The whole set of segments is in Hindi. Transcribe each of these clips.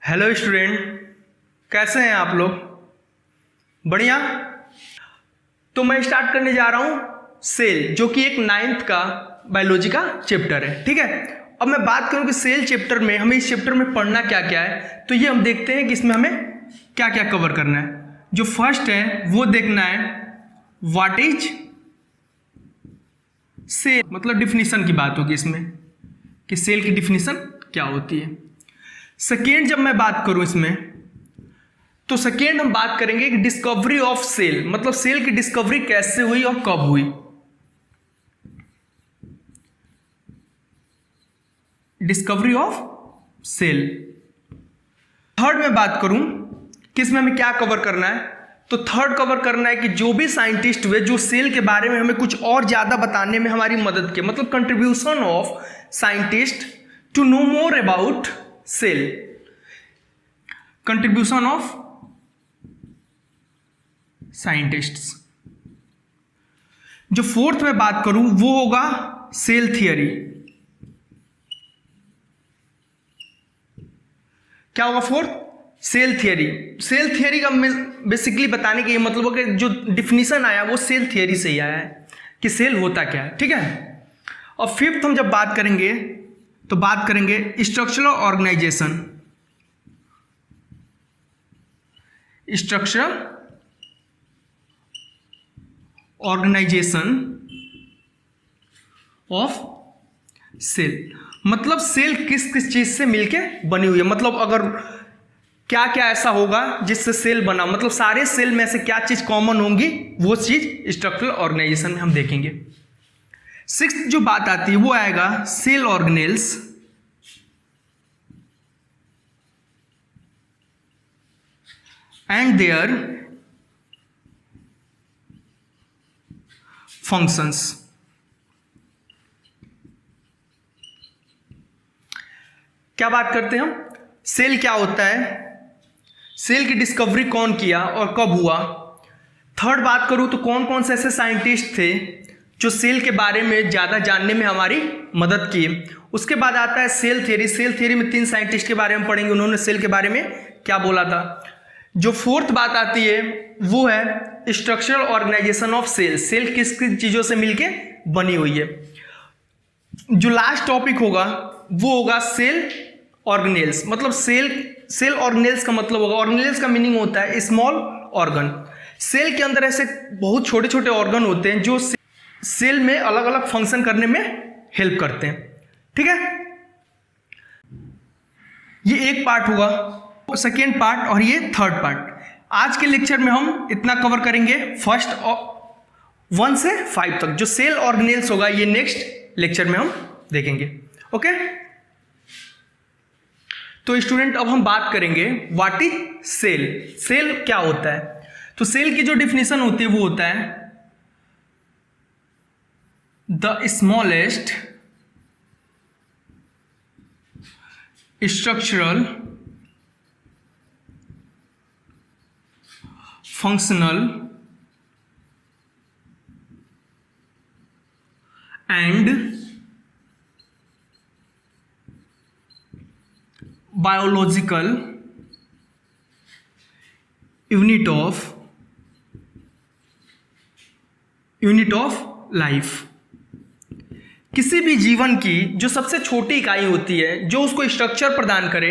हेलो स्टूडेंट, कैसे हैं आप लोग? बढ़िया। तो मैं स्टार्ट करने जा रहा हूँ सेल, जो कि एक 9th का बायोलॉजी का चैप्टर है। ठीक है, अब मैं बात करूँ कि सेल चैप्टर में हमें इस चैप्टर में पढ़ना क्या क्या है, तो ये हम देखते हैं कि इसमें हमें क्या क्या कवर करना है। जो फर्स्ट है वो देखना है व्हाट इज सेल, मतलब डिफिनीशन की बात होगी इसमें कि सेल की डिफिनीशन क्या होती है। सेकेंड, जब मैं बात करूं इसमें, तो सेकेंड हम बात करेंगे कि डिस्कवरी ऑफ सेल, मतलब सेल की डिस्कवरी कैसे हुई और कब हुई। Discovery of cell. थर्ड में बात करूं कि इसमें हमें क्या कवर करना है, तो थर्ड कवर करना है कि जो भी साइंटिस्ट हुए जो सेल के बारे में हमें कुछ और ज्यादा बताने में हमारी मदद किए, मतलब contribution of scientist to know more about cell. Contribution of scientists. जो फोर्थ में बात करूं वो होगा सेल थियरी। क्या होगा fourth? Cell theory. Cell theory का बेसिकली बताने का ये मतलब है कि जो डिफिनीशन आया वो सेल थियरी से ही आया है कि सेल होता क्या है। ठीक है, और फिफ्थ हम जब बात करेंगे तो बात करेंगे structural organization. Structural organization of cell, मतलब सेल किस किस चीज से मिलके बनी हुई है, मतलब अगर क्या क्या ऐसा होगा जिससे सेल बना, मतलब सारे सेल में से क्या चीज कॉमन होंगी, वो चीज स्ट्रक्चरल ऑर्गेनाइजेशन में हम देखेंगे। सिक्स्थ जो बात आती है वो आएगा cell organelles and their functions. क्या बात करते हैं हम? सेल क्या होता है, सेल की डिस्कवरी कौन किया और कब हुआ। थर्ड बात करूं तो कौन कौन से ऐसे साइंटिस्ट थे जो सेल के बारे में ज़्यादा जानने में हमारी मदद की। उसके बाद आता है सेल थियरी। सेल थियरी में 3 साइंटिस्ट के बारे में पढ़ेंगे, उन्होंने सेल के बारे में क्या बोला था। जो फोर्थ बात आती है वो है structural organization of cell, cell किस किस चीज़ों से मिलके बनी हुई है। जो लास्ट टॉपिक होगा वो होगा सेल ऑर्गेनेल्स, मतलब सेल ऑर्गेनेल्स का मतलब होगा, ऑर्गेनेल्स का मीनिंग होता है स्मॉल ऑर्गन। सेल के अंदर ऐसे बहुत छोटे छोटे ऑर्गन होते हैं जो सेल में अलग अलग फंक्शन करने में हेल्प करते हैं। ठीक है, ये एक पार्ट हुआ, सेकेंड पार्ट, और ये थर्ड पार्ट। आज के लेक्चर में हम इतना कवर करेंगे, फर्स्ट 1 से 5 तक। जो सेल ऑर्गेनेल्स होगा ये नेक्स्ट लेक्चर में हम देखेंगे। ओके, तो स्टूडेंट अब हम बात करेंगे व्हाट इज सेल। सेल क्या होता है, तो सेल की जो डिफिनीशन होती है वो होता है the smallest structural functional and biological unit of life. किसी भी जीवन की जो सबसे छोटी इकाई होती है, जो उसको स्ट्रक्चर प्रदान करे,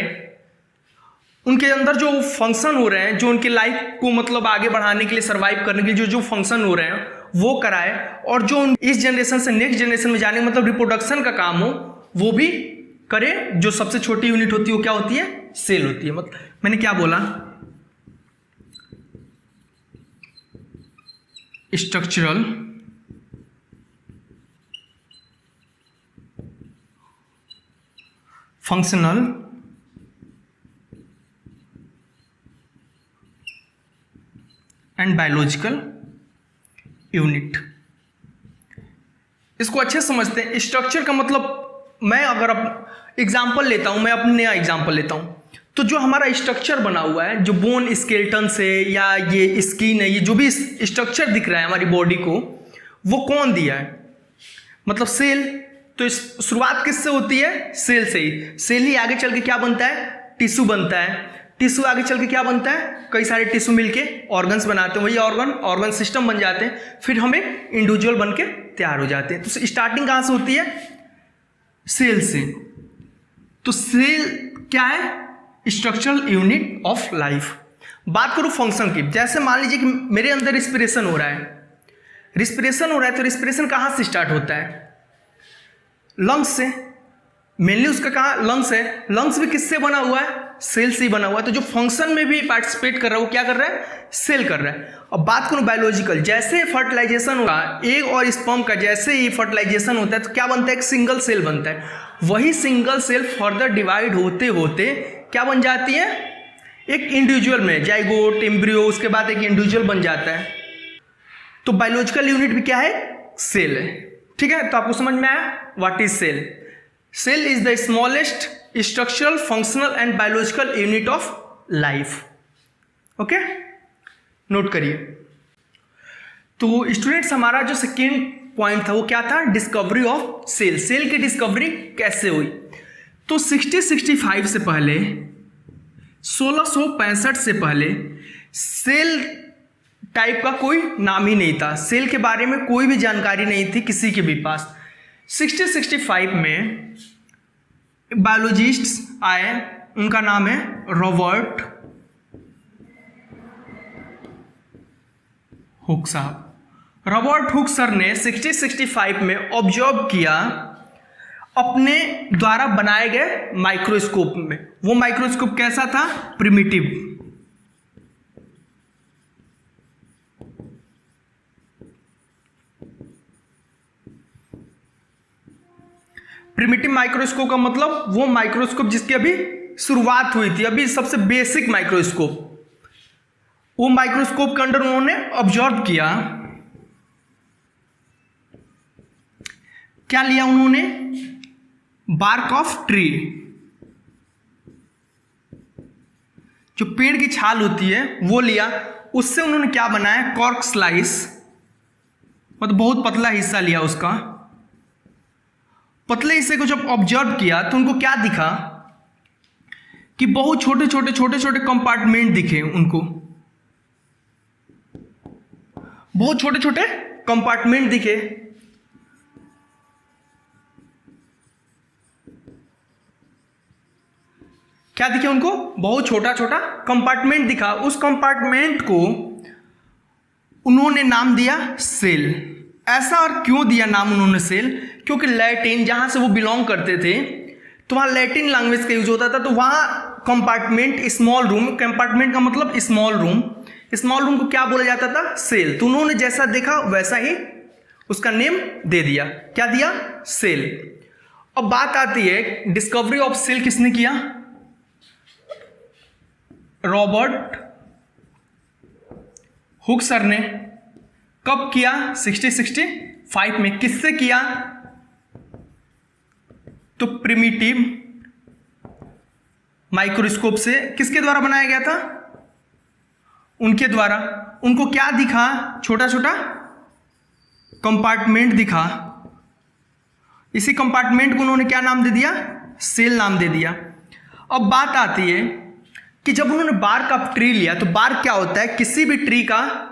उनके अंदर जो फंक्शन हो रहे हैं, जो उनकी लाइफ को मतलब आगे बढ़ाने के लिए, सर्वाइव करने के लिए जो फंक्शन हो रहे हैं वो कराए, और जो इस जनरेशन से नेक्स्ट जनरेशन में जाने मतलब रिप्रोडक्शन का काम हो वो भी करे। जो सबसे छोटी यूनिट होती है वो क्या होती है? सेल होती है। मतलब मैंने क्या बोला? Structural functional and biological unit. इसको अच्छे समझते हैं। स्ट्रक्चर का मतलब, मैं अगर एग्जाम्पल लेता हूं, मैं अपने नया एग्जाम्पल लेता हूं, तो जो हमारा स्ट्रक्चर बना हुआ है, जो बोन स्केलेटन से या ये स्किन है, ये जो भी स्ट्रक्चर दिख रहा है हमारी बॉडी को, वो कौन दिया है? मतलब सेल। तो इस शुरुआत किससे होती है? सेल से ही। सेल ही आगे चल के क्या बनता है? टिश्यू बनता है, टिश्यू आगे चल के क्या बनता है, कई सारे टिश्यू मिलके ऑर्गन्स बनाते हैं, वही ऑर्गन सिस्टम बन जाते हैं, फिर हम एक इंडिविजुअल बन के तैयार हो जाते हैं। तो स्टार्टिंग कहाँ से होती है, सेल से। तो सेल क्या है, स्ट्रक्चरल यूनिट ऑफ लाइफ। बात करूँ फंक्शन की, जैसे मान लीजिए कि मेरे अंदर रिस्पिरेशन हो रहा है, तो रिस्पिरेशन कहाँ से स्टार्ट होता है, लंग्स से, मेनली उसका कहाँ लंग्स है, लंग्स भी किससे बना हुआ है, सेल से ही बना हुआ है। तो जो फंक्शन में भी पार्टिसिपेट कर रहा है वो क्या कर रहा है, सेल कर रहा है। अब बात करूँ बायोलॉजिकल, जैसे फर्टिलाइजेशन होगा एग और स्पर्म का, जैसे ही फर्टिलाइजेशन होता है तो क्या बनता है, एक सिंगल सेल बनता है। वही सिंगल सेल फर्दर डिवाइड होते होते क्या बन जाती है, एक इंडिविजुअल में, जाइगोट, एम्ब्रियो, उसके बाद एक इंडिविजुअल बन जाता है। तो बायोलॉजिकल यूनिट भी क्या है, सेल है। ठीक है, तो आपको समझ में आया what is cell. Cell is the smallest structural, functional and biological unit of life. Okay, note करिए। तो स्टूडेंट्स, हमारा जो सेकेंड पॉइंट था वो क्या था, डिस्कवरी ऑफ सेल। सेल की डिस्कवरी कैसे हुई। तो 1665 से पहले, 1665 से पहले सेल टाइप का कोई नाम ही नहीं था, सेल के बारे में कोई भी जानकारी नहीं थी किसी के भी पास। 1665 में बायोलॉजिस्ट्स आए, उनका नाम है रॉबर्ट हुक साहब। रॉबर्ट हुक सर ने 1665 में ऑब्जर्व किया अपने द्वारा बनाए गए माइक्रोस्कोप में। वो माइक्रोस्कोप कैसा था, प्रिमिटिव। प्रिमिटिव माइक्रोस्कोप का मतलब वो माइक्रोस्कोप जिसकी अभी शुरुआत हुई थी, अभी सबसे बेसिक माइक्रोस्कोप। वो माइक्रोस्कोप के अंदर उन्होंने ऑब्जर्व किया, क्या लिया उन्होंने, बार्क ऑफ ट्री, जो पेड़ की छाल होती है वो लिया। उससे उन्होंने क्या बनाया, कॉर्क स्लाइस, मतलब बहुत पतला हिस्सा लिया उसका। पतले हिस्से को जब ऑब्जर्व किया तो उनको क्या दिखा कि बहुत छोटे छोटे कंपार्टमेंट दिखे उनको, बहुत छोटे छोटे कंपार्टमेंट दिखे। क्या दिखे उनको, बहुत छोटा छोटा कंपार्टमेंट दिखा। उस कंपार्टमेंट को उन्होंने नाम दिया सेल। ऐसा और क्यों दिया नाम उन्होंने सेल, क्योंकि लैटिन, जहां से वो बिलोंग करते थे तो वहां लैटिन लैंग्वेज का यूज होता था। तो वहां कंपार्टमेंट, स्मॉल रूम, कंपार्टमेंट का मतलब स्मॉल रूम, स्मॉल रूम को क्या बोला जाता था, सेल। तो उन्होंने जैसा देखा वैसा ही उसका नेम दे दिया, क्या दिया, सेल। अब बात आती है डिस्कवरी ऑफ सेल किसने किया, रॉबर्ट हुक सर ने। कब किया, 1665 में। किससे किया, तो प्रिमिटिव माइक्रोस्कोप से। किसके द्वारा बनाया गया था, उनके द्वारा। उनको क्या दिखा, छोटा छोटा कंपार्टमेंट दिखा। इसी कंपार्टमेंट को उन्होंने क्या नाम दे दिया, सेल नाम दे दिया। अब बात आती है कि जब उन्होंने बार्क ऑफ ट्री लिया, तो बार्क क्या होता है, किसी भी ट्री का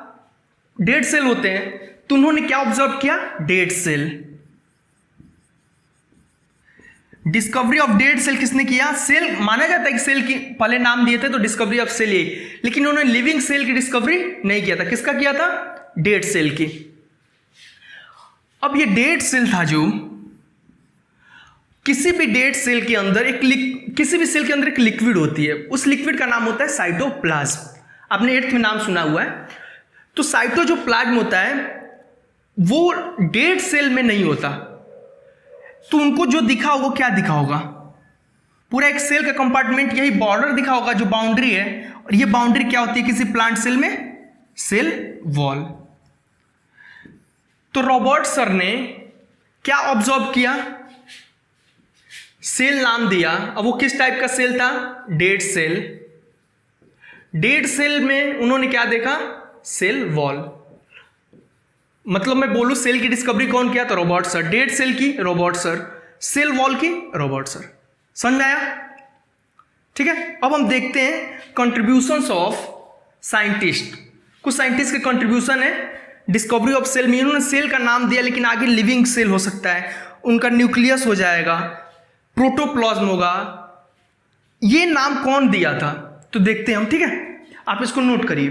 डेड सेल होते हैं। तो उन्होंने क्या ऑब्जर्व किया, dead cell. Discovery of dead cell किसने किया, सेल। माना जाता है कि सेल की पहले नाम दिए थे तो डिस्कवरी ऑफ सेल यही, लेकिन उन्होंने लिविंग सेल की डिस्कवरी नहीं किया था। किसका किया था, डेड सेल की। अब ये डेड सेल था, जो किसी भी डेड सेल के अंदर किसी भी सेल के अंदर एक लिक्विड होती है, उस लिक्विड का नाम होता है साइटोप्लाज्म। आपने 8th में नाम सुना हुआ है। तो साइटो जो प्लाज्म होता है वो डेड सेल में नहीं होता। तो उनको जो दिखा होगा, क्या दिखा होगा, पूरा एक सेल का कंपार्टमेंट, यही बॉर्डर दिखा होगा जो बाउंड्री है। और ये बाउंड्री क्या होती है किसी प्लांट सेल में, सेल वॉल। तो रॉबर्ट सर ने क्या ऑब्जर्व किया, सेल नाम दिया। अब वो किस टाइप का सेल था, डेड सेल। डेड सेल में उन्होंने क्या देखा, सेल वॉल। मतलब मैं बोलूं सेल की डिस्कवरी कौन किया, तो रॉबर्ट सर। डेड सेल की रॉबर्ट सर, सेल वॉल की रॉबर्ट सर। समझ में आया, ठीक है, अब हम देखते हैं कंट्रीब्यूशंस ऑफ साइंटिस्ट। कुछ साइंटिस्ट के कंट्रीब्यूशन है डिस्कवरी ऑफ सेल में। इन्होंने सेल का नाम दिया, लेकिन आगे लिविंग सेल हो सकता है, उनका न्यूक्लियस हो जाएगा, प्रोटोप्लाज्म होगा। ये नाम कौन दिया था तो देखते हैं हम, ठीक है, आप इसको नोट करिए।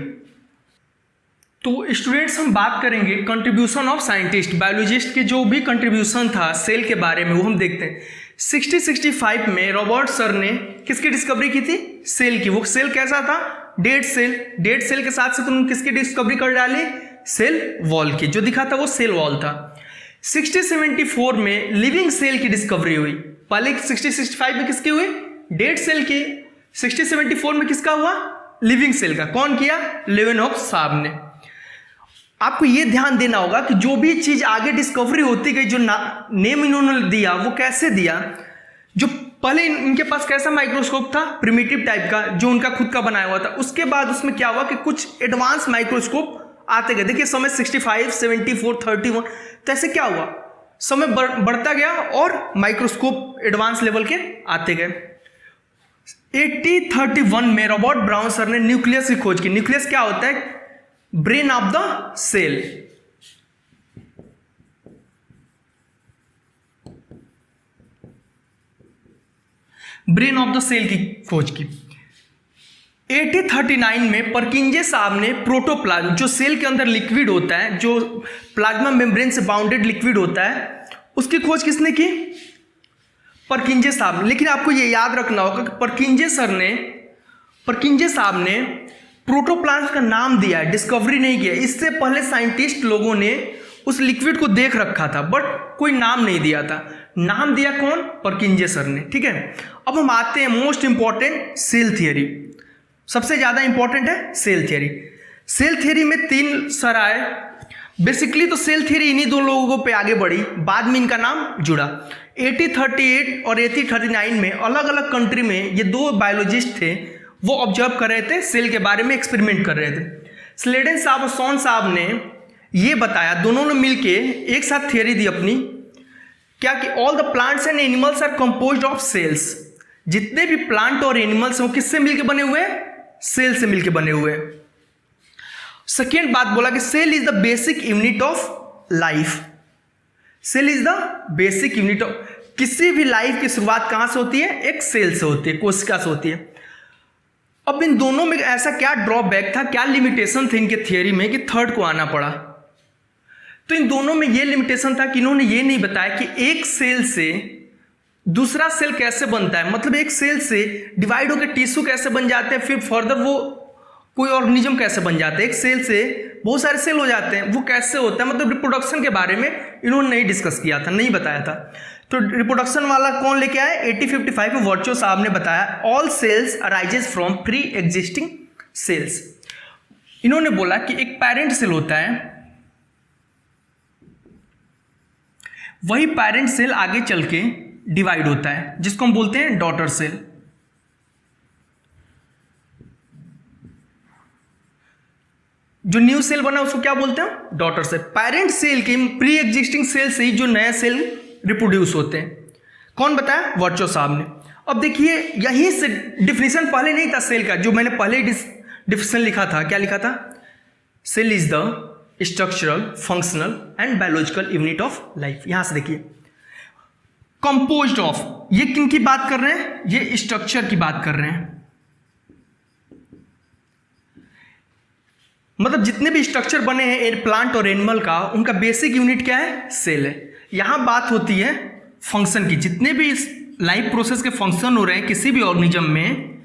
तो स्टूडेंट्स हम बात करेंगे कंट्रीब्यूशन ऑफ साइंटिस्ट, बायोलॉजिस्ट के जो भी कंट्रीब्यूशन था सेल के बारे में वो हम देखते हैं। 60-65 में रॉबर्ट सर ने किसकी डिस्कवरी की थी? सेल की। वो सेल कैसा था? Dead cell. डेड सेल के साथ साथ उन्होंने किसकी डिस्कवरी कर डाली? सेल वॉल की। जो दिखा था वो सेल वॉल था। 60-74 में लिविंग सेल की डिस्कवरी हुई। पहले 60-65 में किसकी हुई? डेड सेल की। 60-74 में किसका हुआ? लिविंग सेल का। कौन किया? लेवेनहॉफ साहब ने। आपको यह ध्यान देना होगा कि जो भी चीज आगे डिस्कवरी होती गई, जो नेम इन्होंने दिया वो कैसे दिया। जो पहले इनके पास कैसा माइक्रोस्कोप था? प्रिमिटिव टाइप का, जो उनका खुद का बनाया हुआ था। उसके बाद उसमें क्या हुआ कि कुछ एडवांस माइक्रोस्कोप आते गए। देखिए समय 65, 74, 31, तो ऐसे क्या हुआ, समय बढ़ता गया और माइक्रोस्कोप एडवांस लेवल के आते गए। 1831 में रॉबर्ट ब्राउन सर ने न्यूक्लियस की खोज की। न्यूक्लियस क्या होता है? Brain of the cell. Brain of the cell की खोज की। 1839 में परकिंजे साहब ने प्रोटोप्लाज्म, जो सेल के अंदर लिक्विड होता है, जो प्लाज्मा मेम्ब्रेन से बाउंडेड लिक्विड होता है, उसकी खोज किसने की? परकिंजे साहब। लेकिन आपको ये याद रखना होगा कि परकिंजे साहब ने प्रोटोप्लाज्म का नाम दिया है, डिस्कवरी नहीं किया। इससे पहले साइंटिस्ट लोगों ने उस लिक्विड को देख रखा था, बट कोई नाम नहीं दिया था। नाम दिया कौन? परकिंजे सर ने, ठीक है। अब हम आते हैं मोस्ट इंपॉर्टेंट सेल थियरी। सबसे ज्यादा इंपॉर्टेंट है सेल थियरी। सेल थियरी में 3 सर आए। बेसिकली तो सेल थियरी इन्हीं 2 लोगों पे आगे बढ़ी, बाद में इनका नाम जुड़ा। 1838 और 1839 में अलग अलग कंट्री में ये 2 बायोलॉजिस्ट थे, वो ऑब्जर्व कर रहे थे, सेल के बारे में एक्सपेरिमेंट कर रहे थे। स्लेडन साहब और सॉन साहब ने ये बताया, दोनों ने मिलके एक साथ थियरी दी अपनी, क्या कि all the plants and animals are composed of cells. जितने भी प्लांट और एनिमल्स हैं वो किससे मिलके बने हुए हैं? सेल से मिलके बने हुए हैं। सेकेंड बात बोला कि cell is the basic unit of life. Cell is the basic unit of, किसी भी लाइफ की शुरुआत कहां से होती है? एक सेल से होती है, कोशिका से होती है। अब इन दोनों में ऐसा क्या ड्रॉबैक था, क्या लिमिटेशन थे इनके थियरी में कि थर्ड को आना पड़ा? तो इन दोनों में यह लिमिटेशन था कि इन्होंने ये नहीं बताया कि एक सेल से दूसरा सेल कैसे बनता है, मतलब एक सेल से डिवाइड होकर टिश्यू कैसे बन जाते हैं, फिर फर्दर वो कोई ऑर्गेनिज्म कैसे बन जाते हैं, एक सेल से बहुत सारे सेल हो जाते हैं, वो कैसे होता है, मतलब रिप्रोडक्शन के बारे में इन्होंने नहीं डिस्कस किया था, नहीं बताया था। तो रिप्रोडक्शन वाला कौन लेके आया? 1855 में वर्चो साहब ने बताया all cells arises from pre existing cells. इन्होंने बोला कि एक पेरेंट सेल होता है, वही पेरेंट सेल आगे चल के डिवाइड होता है, जिसको हम बोलते हैं डॉटर सेल। जो न्यू सेल बना उसको क्या बोलते हैं? Daughter cell. पेरेंट सेल के प्री एग्जिस्टिंग सेल से ही जो नए सेल रिप्रोड्यूस होते हैं। कौन बताया? वर्चो साहब ने। अब देखिए यहीं से डिफिनेशन पहले नहीं था सेल का, जो मैंने पहले डिफिनेशन लिखा था। क्या लिखा था? Cell is the structural, functional and biological unit of life. यहां से देखिए कंपोज्ड ऑफ, ये किन की बात कर रहे हैं? ये स्ट्रक्चर की बात कर रहे हैं। मतलब जितने भी स्ट्रक्चर बने हैं प्लांट और एनिमल का, उनका बेसिक यूनिट क्या है? सेल है। यहां बात होती है फंक्शन की। जितने भी लाइफ प्रोसेस के फंक्शन हो रहे हैं किसी भी ऑर्गेनिज्म में,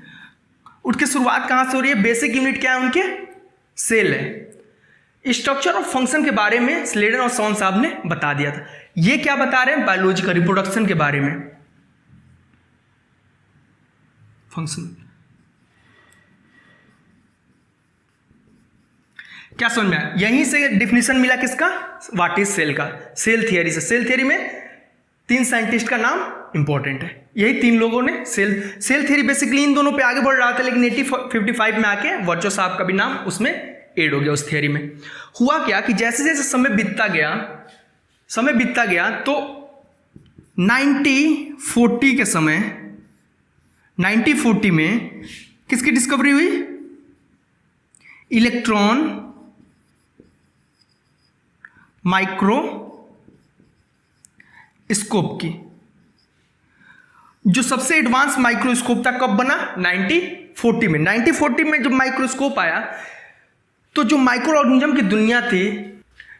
उनकी शुरुआत कहां से हो रही है? बेसिक यूनिट क्या है उनके? सेल है। स्ट्रक्चर और फंक्शन के बारे में स्लेडन और सॉन साहब ने बता दिया था। ये क्या बता रहे हैं? बायोलॉजिकल रिप्रोडक्शन के बारे में, फंक्शन। क्या समझ में आया? यहीं से डिफिनेशन मिला किसका? व्हाट इज सेल का, सेल थियरी से। सेल थियरी में 3 साइंटिस्ट का नाम इंपॉर्टेंट है। यही 3 लोगों ने सेल थियरी बेसिकली इन दोनों पे आगे बढ़ रहा था, लेकिन 1855 में आके वर्चो साहब का भी नाम उसमें ऐड हो गया उस थियरी में। हुआ क्या कि जैसे जैसे समय बीतता गया तो 1940 के समय 1940 में किसकी डिस्कवरी हुई? इलेक्ट्रॉन माइक्रोस्कोप की। जो सबसे एडवांस माइक्रोस्कोप था कब बना? 1940 में। 1940 में जब माइक्रोस्कोप आया तो जो माइक्रो ऑर्गेनिज्म की दुनिया थी,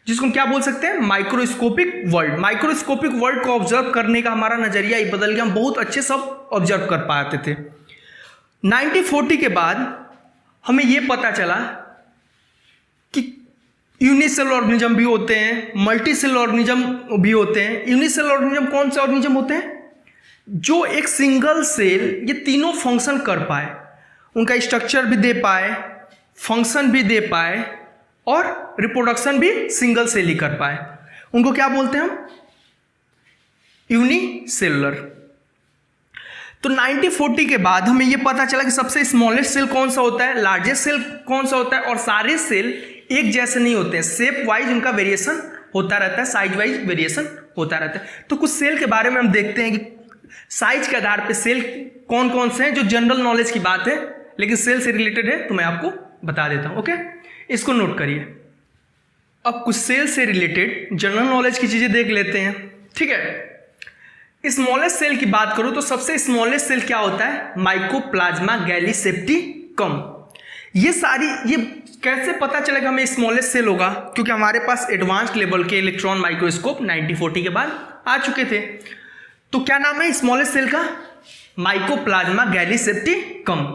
जिसको हम क्या बोल सकते हैं? Microscopic world. माइक्रोस्कोपिक वर्ल्ड को ऑब्जर्व करने का हमारा नजरिया ही बदल गया। हम बहुत अच्छे सब ऑब्जर्व कर पाते थे। 1940 के बाद हमें यह पता चला कि यूनिसेलुलर ऑर्गेनिज्म भी होते हैं, मल्टीसेलुलर ऑर्गेनिज्म भी होते हैं। यूनिसेलुलर ऑर्गेनिज्म कौन से ऑर्गेनिज्म होते हैं? जो एक सिंगल सेल ये तीनों फंक्शन कर पाए, उनका स्ट्रक्चर भी दे पाए, फंक्शन भी दे पाए और रिप्रोडक्शन भी सिंगल सेल ही कर पाए। उनको क्या बोलते हैं हम? यूनिसेलुलर। तो 1940 के बाद हमें यह पता चला कि सबसे स्मॉलेस्ट सेल कौन सा होता है, लार्जेस्ट सेल कौन सा होता है, और सारे सेल एक जैसे नहीं होते हैं। शेप वाइज उनका वेरिएशन होता रहता है, साइज वाइज वेरिएशन होता रहता है। तो कुछ सेल के बारे में हम देखते हैं कि साइज के आधार पे सेल कौन कौन से हैं। जो जनरल नॉलेज की बात है लेकिन सेल से रिलेटेड है तो मैं आपको बता देता हूं। ओके, इसको नोट करिए। अब कुछ सेल से रिलेटेड जनरल नॉलेज की चीजें देख लेते हैं। ठीक है, स्मॉलेस्ट सेल की बात करूं तो सबसे स्मॉलेस्ट सेल क्या होता है? Mycoplasma gallisepticum. ये कैसे पता चलेगा हमें स्मॉलेस्ट सेल होगा? क्योंकि हमारे पास एडवांस्ड लेवल के इलेक्ट्रॉन माइक्रोस्कोप 1940 के बाद आ चुके थे। तो क्या नाम है स्मॉलेस्ट सेल का? Mycoplasma gallisepticum.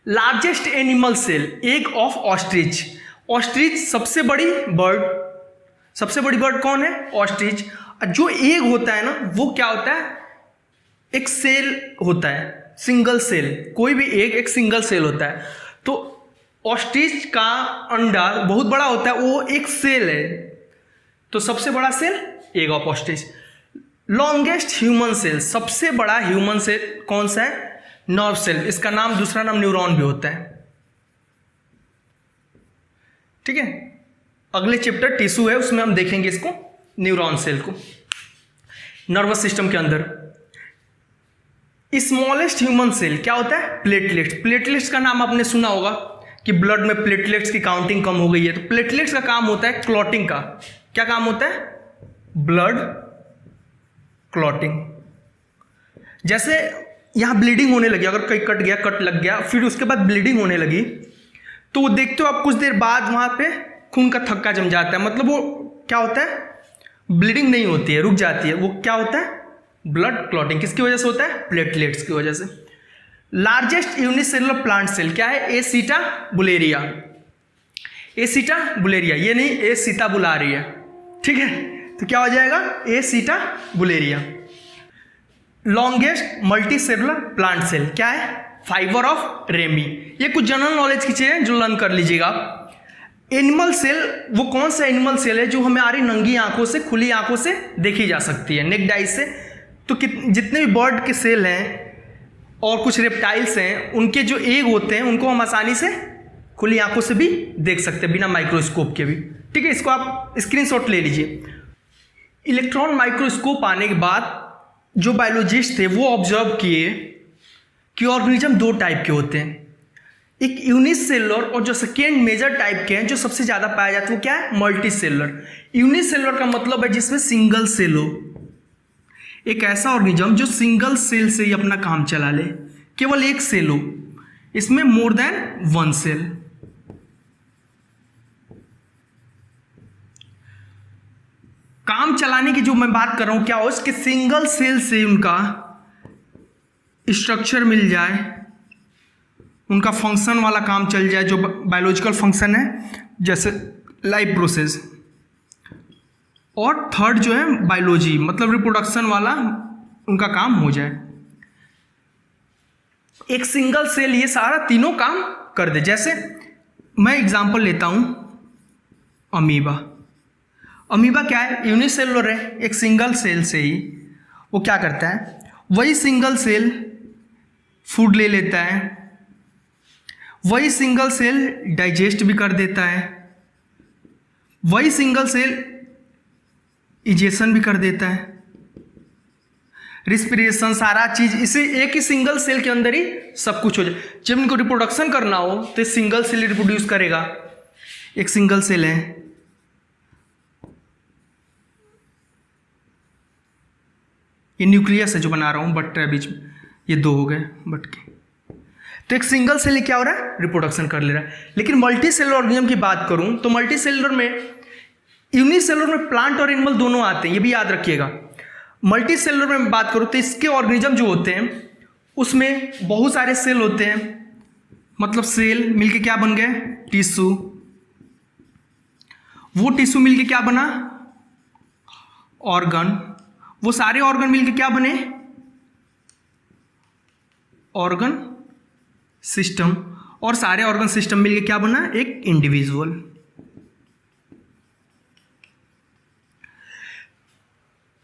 Largest animal cell, egg of ostrich. Ostrich सबसे बड़ी बर्ड कौन है? ऑस्ट्रिच। जो एग होता है ना वो क्या होता है? एक सेल होता है, सिंगल सेल। कोई भी एग एक सिंगल सेल होता है। तो ऑस्ट्रिच का अंडा बहुत बड़ा होता है, वो एक सेल है। तो सबसे बड़ा cell egg of ostrich. Longest human cell, सबसे बड़ा ह्यूमन सेल कौन सा है? Nerve cell. इसका नाम, दूसरा नाम न्यूरॉन भी होता है। ठीक है, अगले चैप्टर टिश्यू है उसमें हम देखेंगे इसको, न्यूरॉन सेल को, नर्वस सिस्टम के अंदर। स्मॉलेस्ट ह्यूमन सेल क्या होता है? प्लेटलेट्स। प्लेटलेट्स का नाम आपने सुना होगा कि ब्लड में प्लेटलेट्स की काउंटिंग कम हो गई है। तो प्लेटलेट्स का काम होता है क्लॉटिंग का। क्या काम होता है? Blood clotting. जैसे यहां ब्लीडिंग होने लगी, अगर कहीं कट गया, कट लग गया, फिर उसके बाद ब्लीडिंग होने लगी, तो वो देखते हो आप कुछ देर बाद वहां पे खून का थक्का जम जाता है। मतलब वो क्या होता है? ब्लीडिंग नहीं होती है, रुक जाती है। वो क्या होता है? Blood clotting. किसकी वजह से होता है? प्लेटलेट्स की वजह से। लार्जेस्ट यूनिसेलुलर प्लांट सेल क्या है? एसिटाबुलेरिया। एसिटाबुलेरिया, ये नहीं एसिटाबुलारिया। ठीक है, तो क्या हो जाएगा? Acetabularia. Longest multicellular plant cell क्या है? Fibre of ramie. ये कुछ जनरल नॉलेज की चीजें जो लर्न कर लीजिएगा आप। एनिमल सेल, वो कौन सा एनिमल सेल है जो हमारी नंगी आंखों से, खुली आंखों से देखी जा सकती है, नेक्ड आई से? तो जितने भी बर्ड के सेल हैं और कुछ रेप्टाइल्स हैं, उनके जो एग होते हैं उनको हम आसानी से खुली आंखों से भी देख सकते हैं, बिना माइक्रोस्कोप के भी। ठीक है, इसको आप स्क्रीनशॉट ले लीजिए। इलेक्ट्रॉन माइक्रोस्कोप आने के बाद जो बायोलॉजिस्ट थे वो ऑब्जर्व किए कि ऑर्गेनिज्म दो टाइप के होते हैं, एक यूनिसेलुलर और जो सेकेंड मेजर टाइप के हैं जो सबसे ज़्यादा पाया जाता है वो क्या है? मल्टीसेलुलर। यूनिसेलुलर का मतलब है जिसमें सिंगल सेल हो, एक ऐसा ऑर्गेनिज्म जो सिंगल सेल से ही अपना काम चला ले, केवल एक सेल हो, इसमें मोर देन वन सेल। काम चलाने की जो मैं बात कर रहा हूं क्या हो, इसके सिंगल सेल से उनका स्ट्रक्चर मिल जाए, उनका फंक्शन वाला काम चल जाए, जो बायोलॉजिकल फंक्शन है जैसे लाइफ प्रोसेस। और थर्ड जो है बायोलॉजी, मतलब रिप्रोडक्शन वाला उनका काम हो जाए। एक सिंगल सेल ये सारा तीनों काम कर दे। जैसे मैं एग्जांपल लेता हूं अमीबा। अमीबा क्या है? यूनिसेलुलर है, एक सिंगल सेल से ही वो क्या करता है, वही सिंगल सेल फूड ले लेता है, वही सिंगल सेल डाइजेस्ट भी कर देता है, वही सिंगल सेल इजेशन भी कर देता है। रिस्पिरेशन, सारा चीज इसे एक ही सिंगल सेल के अंदर ही सब कुछ हो जाए। जब इनको रिप्रोडक्शन करना हो तो सिंगल सेल रिप्रोड्यूस करेगा। एक सिंगल सेल है, ये न्यूक्लियस है जो बना रहा हूं बट बीच में ये दो हो गए बट के, तो एक सिंगल सेल क्या हो रहा है, रिप्रोडक्शन कर ले रहा है। लेकिन मल्टी सेलुलर ऑर्गेनिज्म की बात करूं तो मल्टी सेलुलर में, यूनिसेलुलर में प्लांट और एनिमल दोनों आते हैं, ये भी याद रखिएगा। मल्टी सेलुलर में बात करूं तो इसके ऑर्गेनिज्म जो होते हैं उसमें बहुत सारे सेल होते हैं, मतलब सेल मिलके क्या बन गए, टिश्यू। वो टिश्यू मिलके क्या बना, ऑर्गन। वो सारे ऑर्गन मिलके क्या बने, ऑर्गन सिस्टम। और सारे ऑर्गन सिस्टम मिलके क्या बना, एक इंडिविजुअल।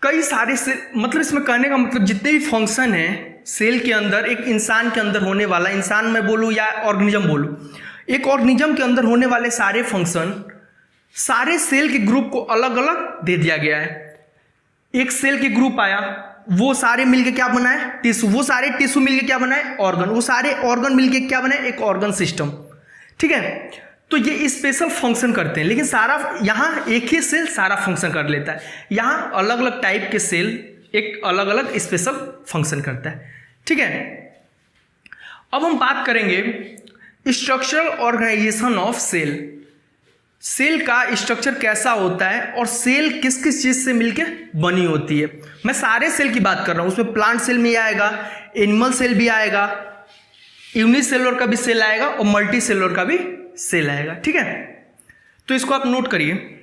कई सारे सेल, मतलब इसमें कहने का मतलब जितने भी फंक्शन है सेल के अंदर, एक इंसान के अंदर होने वाला, इंसान में बोलूं या ऑर्गेनिज्म बोलूं, एक ऑर्गेनिज्म के अंदर होने वाले सारे फंक्शन सारे सेल के ग्रुप को अलग अलग दे दिया गया है। एक सेल के ग्रुप आया, वो सारे मिलके क्या बनाए, टिश्यू। वो सारे टिश्यू मिलके क्या बनाए, ऑर्गन। वो सारे ऑर्गन मिलके क्या बनाए, एक ऑर्गन सिस्टम। ठीक है, तो ये स्पेशल फंक्शन करते हैं, लेकिन सारा यहाँ एक ही सेल सारा फंक्शन कर लेता है। यहाँ अलग अलग टाइप के सेल एक अलग अलग स्पेशल फंक्शन करता है। ठीक है, अब हम बात करेंगे structural organization of cell. Cell का स्ट्रक्चर कैसा होता है और सेल किस किस चीज से मिलके बनी होती है। मैं सारे सेल की बात कर रहा हूं, उसमें प्लांट सेल भी आएगा, एनिमल सेल भी आएगा, यूनिसेलुलर का भी सेल आएगा और मल्टी सेलुलर का भी सेल आएगा। ठीक है, तो इसको आप नोट करिए।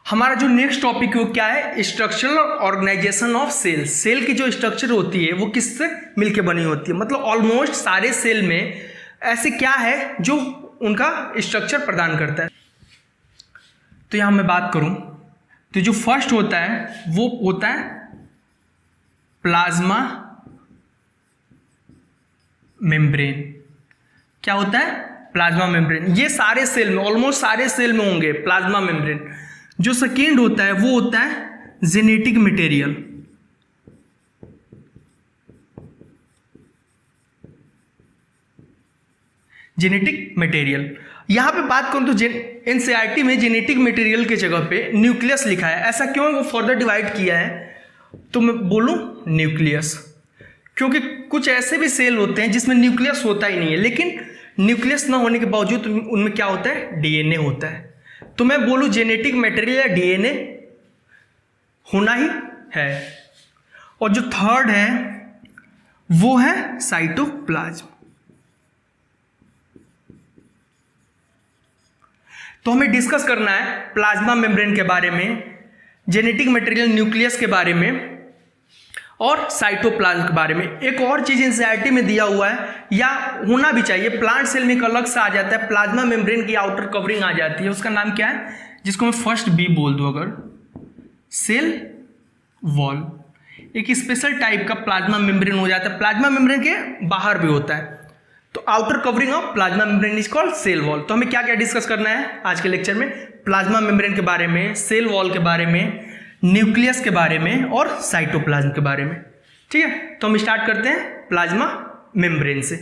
हमारा जो नेक्स्ट टॉपिक है वो क्या है, structural organization of cell. Cell की जो स्ट्रक्चर होती है वो किससे मिलके बनी होती है, मतलब ऑलमोस्ट सारे सेल में ऐसे क्या है जो उनका स्ट्रक्चर प्रदान करता है। तो यहां मैं बात करूं तो जो फर्स्ट होता है वो होता है प्लाज्मा मेम्ब्रेन। क्या होता है, प्लाज्मा मेम्ब्रेन। ये सारे सेल में, ऑलमोस्ट सारे सेल में होंगे प्लाज्मा मेम्ब्रेन। जो सेकेंड होता है वो होता है जेनेटिक मटेरियल। जेनेटिक मटेरियल, यहां पे बात करूं तो एनसीईआरटी में जेनेटिक मटेरियल के जगह पे न्यूक्लियस लिखा है। ऐसा क्यों है, वो फर्दर डिवाइड किया है, तो मैं बोलूं न्यूक्लियस, क्योंकि कुछ ऐसे भी सेल होते हैं जिसमें न्यूक्लियस होता ही नहीं है, लेकिन न्यूक्लियस ना होने के बावजूद उनमें क्या होता है, डीएनए होता है। तो मैं बोलूं जेनेटिक मटेरियल या डीएनए होना ही है। और जो थर्ड है वो है साइटोप्लाज्म। तो हमें डिस्कस करना है प्लाज्मा मेम्ब्रेन के बारे में, जेनेटिक मटेरियल न्यूक्लियस के बारे में और साइटोप्लाज्म के बारे में। एक और चीज एनसीईआरटी में दिया हुआ है या होना भी चाहिए, प्लांट सेल में एक अलग से आ जाता है, प्लाज्मा मेम्ब्रेन की आउटर कवरिंग आ जाती है, उसका नाम क्या है, जिसको मैं फर्स्ट बी बोल दूं अगर, सेल वॉल। एक स्पेशल टाइप का प्लाज्मा मेम्ब्रेन हो जाता है, प्लाज्मा मेम्ब्रेन के बाहर भी होता है। तो outer covering of plasma membrane is called cell wall. तो हमें क्या क्या डिस्कस करना है आज के लेक्चर में, प्लाज्मा मेम्ब्रेन के बारे में, सेल वॉल के बारे में, न्यूक्लियस के बारे में और साइटोप्लाज्म के बारे में। ठीक है, तो हम स्टार्ट करते हैं प्लाज्मा मेम्ब्रेन से।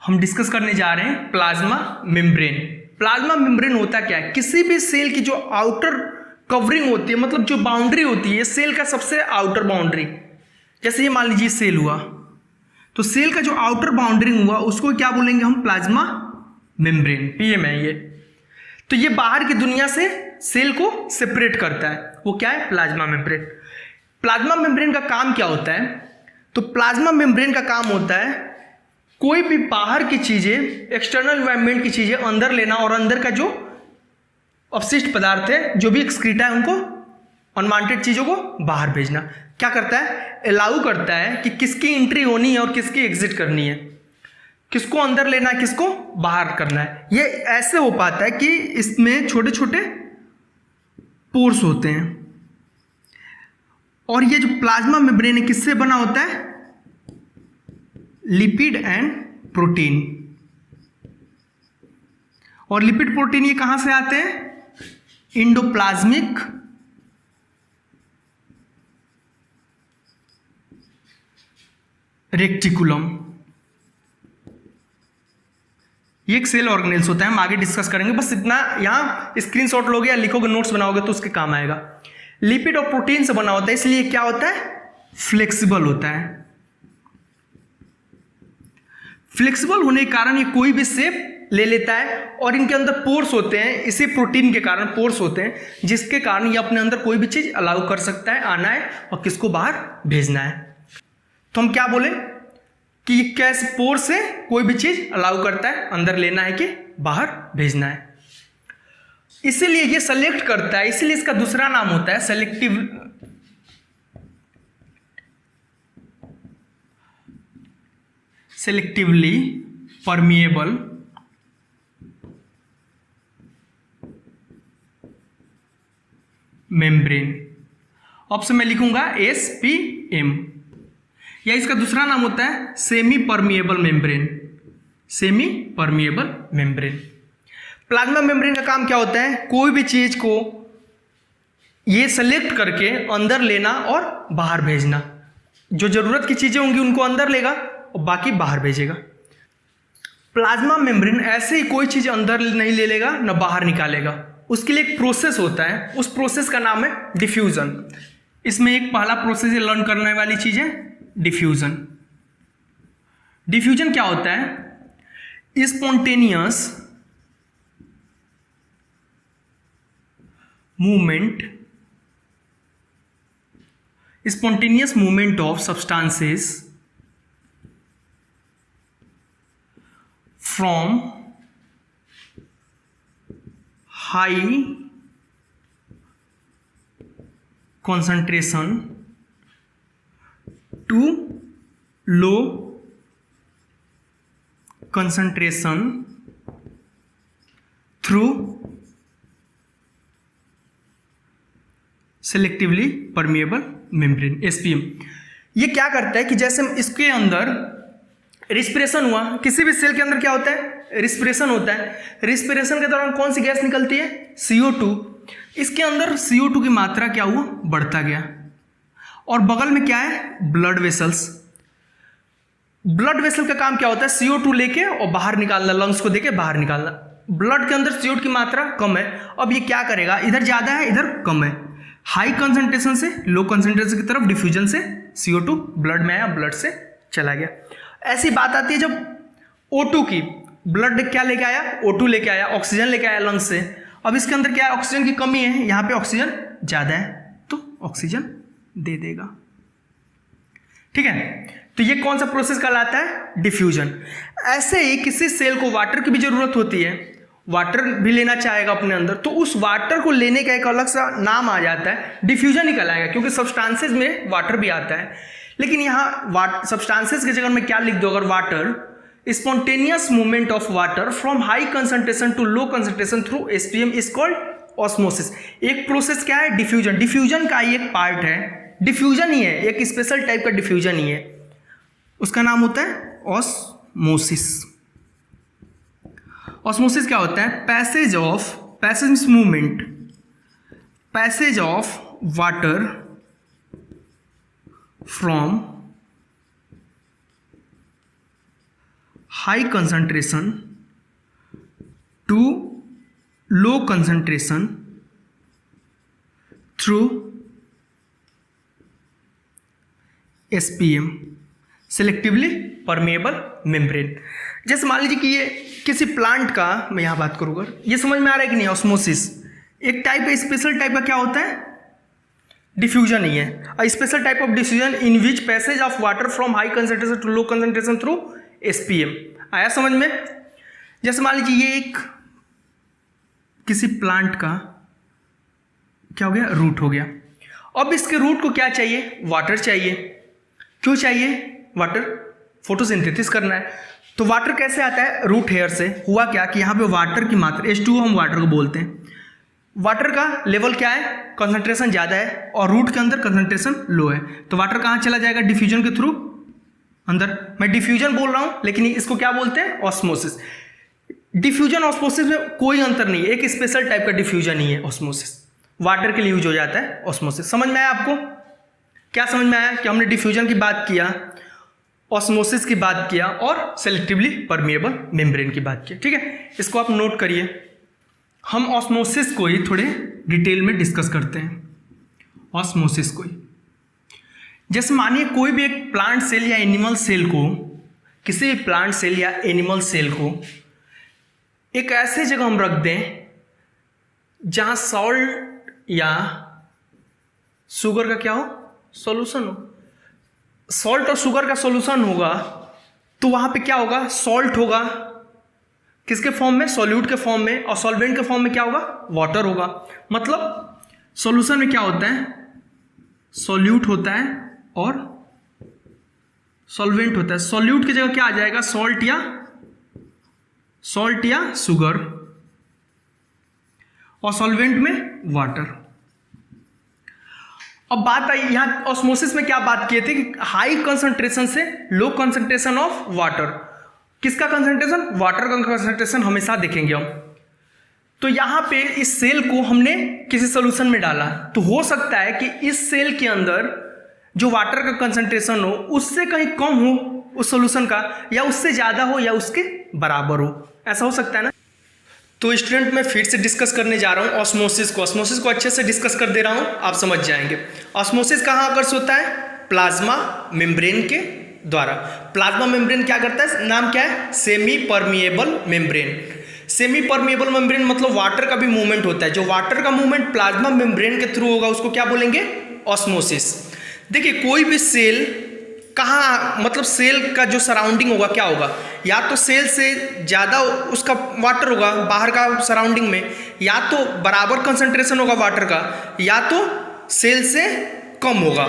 हम डिस्कस करने जा रहे हैं प्लाज्मा मेम्ब्रेन। प्लाज्मा मेम्ब्रेन होता क्या है, किसी भी सेल की जो आउटर कवरिंग होती है, मतलब जो बाउंड्री होती है सेल का, सबसे आउटर बाउंड्री। जैसे ये मान लीजिए सेल हुआ, तो सेल का जो आउटर बाउंड्री हुआ उसको क्या बोलेंगे हम, प्लाज्मा मेम्ब्रेन। पीएम है ये। तो ये बाहर की दुनिया से सेल को सेपरेट करता है, वो क्या है, प्लाज्मा मेम्ब्रेन। प्लाज्मा मेम्ब्रेन का काम क्या होता है, तो प्लाज्मा मेम्ब्रेन का काम होता है कोई भी बाहर की चीजें, एक्सटर्नल एनवायरनमेंट की चीजें अंदर लेना और अंदर का जो अपशिष्ट पदार्थ है, जो भी एक्सक्रीटा है, उनको, अनवांटेड चीजों को बाहर भेजना। क्या करता है, अलाउ करता है कि किसकी एंट्री होनी है और किसकी एग्जिट करनी है, किसको अंदर लेना है, किसको बाहर करना है। ये ऐसे हो पाता है कि इसमें छोटे छोटे पोर्स होते हैं। और ये जो प्लाज्मा मेम्ब्रेन है किससे बना होता है, लिपिड एंड प्रोटीन। और लिपिड प्रोटीन ये कहां से आते हैं, इंडोप्लाज्मिक रेक्टिकुलम। ये एक सेल ऑर्गेनेल्स होता है, हम आगे डिस्कस करेंगे, बस इतना यहाँ स्क्रीनशॉट लोगे या लिखोगे नोट्स बनाओगे तो उसके काम आएगा। लिपिड और प्रोटीन से बना होता है, इसलिए क्या होता है, फ्लेक्सिबल होता है। फ्लेक्सिबल होने के कारण ये कोई भी शेप ले लेता है और इनके अंदर पोर्स होते हैं, इसी प्रोटीन के कारण पोर्स होते हैं जिसके कारण ये अपने अंदर कोई भी चीज अलाउ कर सकता है आना है और किसको बाहर भेजना है। तो हम क्या बोले कि कैसे पोर्स से कोई भी चीज अलाउ करता है अंदर लेना है कि बाहर भेजना है, इसीलिए ये सेलेक्ट करता है, इसीलिए इसका दूसरा नाम होता है सेलेक्टिवली परमिएबल मेम्ब्रेन। ऑप्शन में लिखूंगा SPM, या इसका दूसरा नाम होता है semi permeable membrane. Semi permeable membrane. Plasma membrane का काम क्या होता है, कोई भी चीज को ये सेलेक्ट करके अंदर लेना और बाहर भेजना। जो जरूरत की चीजें होंगी उनको अंदर लेगा और बाकी बाहर भेजेगा। प्लाज्मा मेम्ब्रेन ऐसे ही कोई चीज अंदर नहीं ले लेगा ना बाहर निकालेगा, उसके लिए एक प्रोसेस होता है, उस प्रोसेस का नाम है डिफ्यूजन। इसमें एक पहला प्रोसेस लर्न करने वाली चीज है डिफ्यूजन। डिफ्यूजन क्या होता है, spontaneous movement of substances from high concentration to low concentration through selectively permeable membrane SPM। ये क्या करता है कि जैसे इसके अंदर रिस्पिरेशन हुआ, किसी भी सेल के अंदर क्या होता है, रिस्पिरेशन होता है। रिस्पिरेशन के दौरान कौन सी गैस निकलती है, CO2। इसके अंदर CO2 की मात्रा क्या हुआ, बढ़ता गया, और बगल में क्या है, ब्लड वेसल्स। ब्लड वेसल का काम क्या होता है, CO2 लेके और बाहर निकालना, लंग्स को देके बाहर निकालना। ब्लड के अंदर CO2 की मात्रा कम है, अब ये क्या करेगा, इधर ज्यादा है इधर कम है, हाई कंसंट्रेशन से लो कंसंट्रेशन की तरफ डिफ्यूजन से CO2 ब्लड में आया, ब्लड से चला गया। ऐसी बात आती है जब O2 की, ब्लड क्या लेके आया, O2 लेके आया, ऑक्सीजन लेके आया लंग्स से। अब इसके अंदर क्या है, ऑक्सीजन की कमी है, यहां पे ऑक्सीजन ज्यादा है तो ऑक्सीजन दे देगा। ठीक है, तो ये कौन सा प्रोसेस कहलाता है, डिफ्यूजन। ऐसे ही किसी सेल को वाटर की भी जरूरत होती है, वाटर भी लेना चाहेगा अपने अंदर, तो उस वाटर को लेने का एक अलग सा नाम आ जाता है, डिफ्यूजन ही कहलाएगा, क्योंकि सब्सटेंसेस में वाटर भी आता है। लेकिन यहाँ सब्सटेंसेस की जगह में क्या लिख दो अगर, water, spontaneous movement of water from high concentration to low concentration through SPM is called osmosis. एक प्रोसेस क्या है, डिफ्यूजन। डिफ्यूजन का ही एक पार्ट है, डिफ्यूजन ही है, एक स्पेशल टाइप का डिफ्यूजन ही है, उसका नाम होता है ऑस्मोसिस। ऑस्मोसिस क्या होता है, passage of water from high concentration to low concentration through SPM, selectively permeable membrane. जैसे मान लीजिए कि ये किसी प्लांट का, मैं यहाँ बात करूँगा, ये समझ में आ रहा है कि नहीं, ऑस्मोसिस एक टाइप का, स्पेशल टाइप का क्या होता है, डिफ्यूजन ही है। A special type of diffusion in which passage of water from high concentration to low concentration through SPM। आया समझ में। जैसे मान लीजिए ये एक किसी प्लांट का क्या हो गया, रूट हो गया। अब इसके रूट को क्या चाहिए, वाटर चाहिए। क्यों चाहिए वाटर, फोटोसिंथेसिस करना है। तो वाटर कैसे आता है, रूट हेयर से। हुआ क्या कि यहाँ पे वाटर की मात्रा H2O हम वाटर को बोलते हैं, वाटर का लेवल क्या है, कंसंट्रेशन ज़्यादा है और रूट के अंदर कंसंट्रेशन लो है, तो वाटर कहाँ चला जाएगा, डिफ्यूजन के थ्रू अंदर। मैं डिफ्यूजन बोल रहा हूँ लेकिन इसको क्या बोलते हैं, ऑस्मोसिस। डिफ्यूजन ऑस्मोसिस में कोई अंतर नहीं है, एक स्पेशल टाइप का डिफ्यूजन ही है ऑस्मोसिस, वाटर के लिए यूज हो जाता है ऑस्मोसिस। समझ में आया आपको, क्या समझ में आया कि हमने डिफ्यूजन की बात किया, ऑस्मोसिस की बात किया और सेलेक्टिवली परमिएबल मेम्ब्रेन की बात की। ठीक है, इसको आप नोट करिए। हम ऑस्मोसिस को ही थोड़े डिटेल में डिस्कस करते हैं। ऑस्मोसिस को ही, जैसे मानिए कोई भी एक प्लांट सेल या एनिमल सेल को, किसी भी प्लांट सेल या एनिमल सेल को एक ऐसे जगह हम रख दें जहां सॉल्ट या शुगर का क्या हो, सॉल्यूशन हो। सॉल्ट और शुगर का सॉल्यूशन होगा तो वहां पे क्या होगा, सॉल्ट होगा किसके फॉर्म में, सॉल्यूट के फॉर्म में, और सॉल्वेंट के फॉर्म में क्या होगा, वाटर होगा। मतलब सॉल्यूशन में क्या होता है, सॉल्यूट होता है और सॉल्वेंट होता है। सॉल्यूट की जगह क्या आ जाएगा, सॉल्ट या शुगर, और सॉल्वेंट में वाटर। अब बात आई यहां ऑस्मोसिस में क्या बात किए थे कि हाई कंसंट्रेशन से लो कंसंट्रेशन ऑफ वाटर। किसका कंसंट्रेशन, वाटर का कंसंट्रेशन हमेशा देखेंगे हम। तो यहां पे इस सेल को हमने किसी सॉल्यूशन में डाला, तो हो सकता है कि इस सेल के अंदर जो वाटर का कंसंट्रेशन हो उससे कहीं कम हो उस सॉल्यूशन का, या उससे ज़्यादा हो या उसके बराबर हो, ऐसा हो सकता है ना। तो स्टूडेंट मैं फिर से डिस्कस करने जा रहा हूँ ऑस्मोसिस को अच्छे से डिस्कस कर दे रहा हूँ, आप समझ जाएंगे। ऑस्मोसिस कहाँ आकर्षित होता है, प्लाज्मा मेम्ब्रेन के द्वारा। प्लाज्मा मेम्ब्रेन क्या करता है, नाम क्या है, semi permeable membrane. Semi permeable membrane मतलब वाटर का भी मूवमेंट होता है। जो वाटर का मूवमेंट प्लाज्मा मेम्ब्रेन के थ्रू होगा उसको क्या बोलेंगे, ऑस्मोसिस। देखिए कोई भी सेल कहाँ, मतलब सेल का जो सराउंडिंग होगा क्या होगा, या तो सेल से ज़्यादा उसका वाटर होगा बाहर का सराउंडिंग में, या तो बराबर कंसंट्रेशन होगा वाटर का, या तो सेल से कम होगा।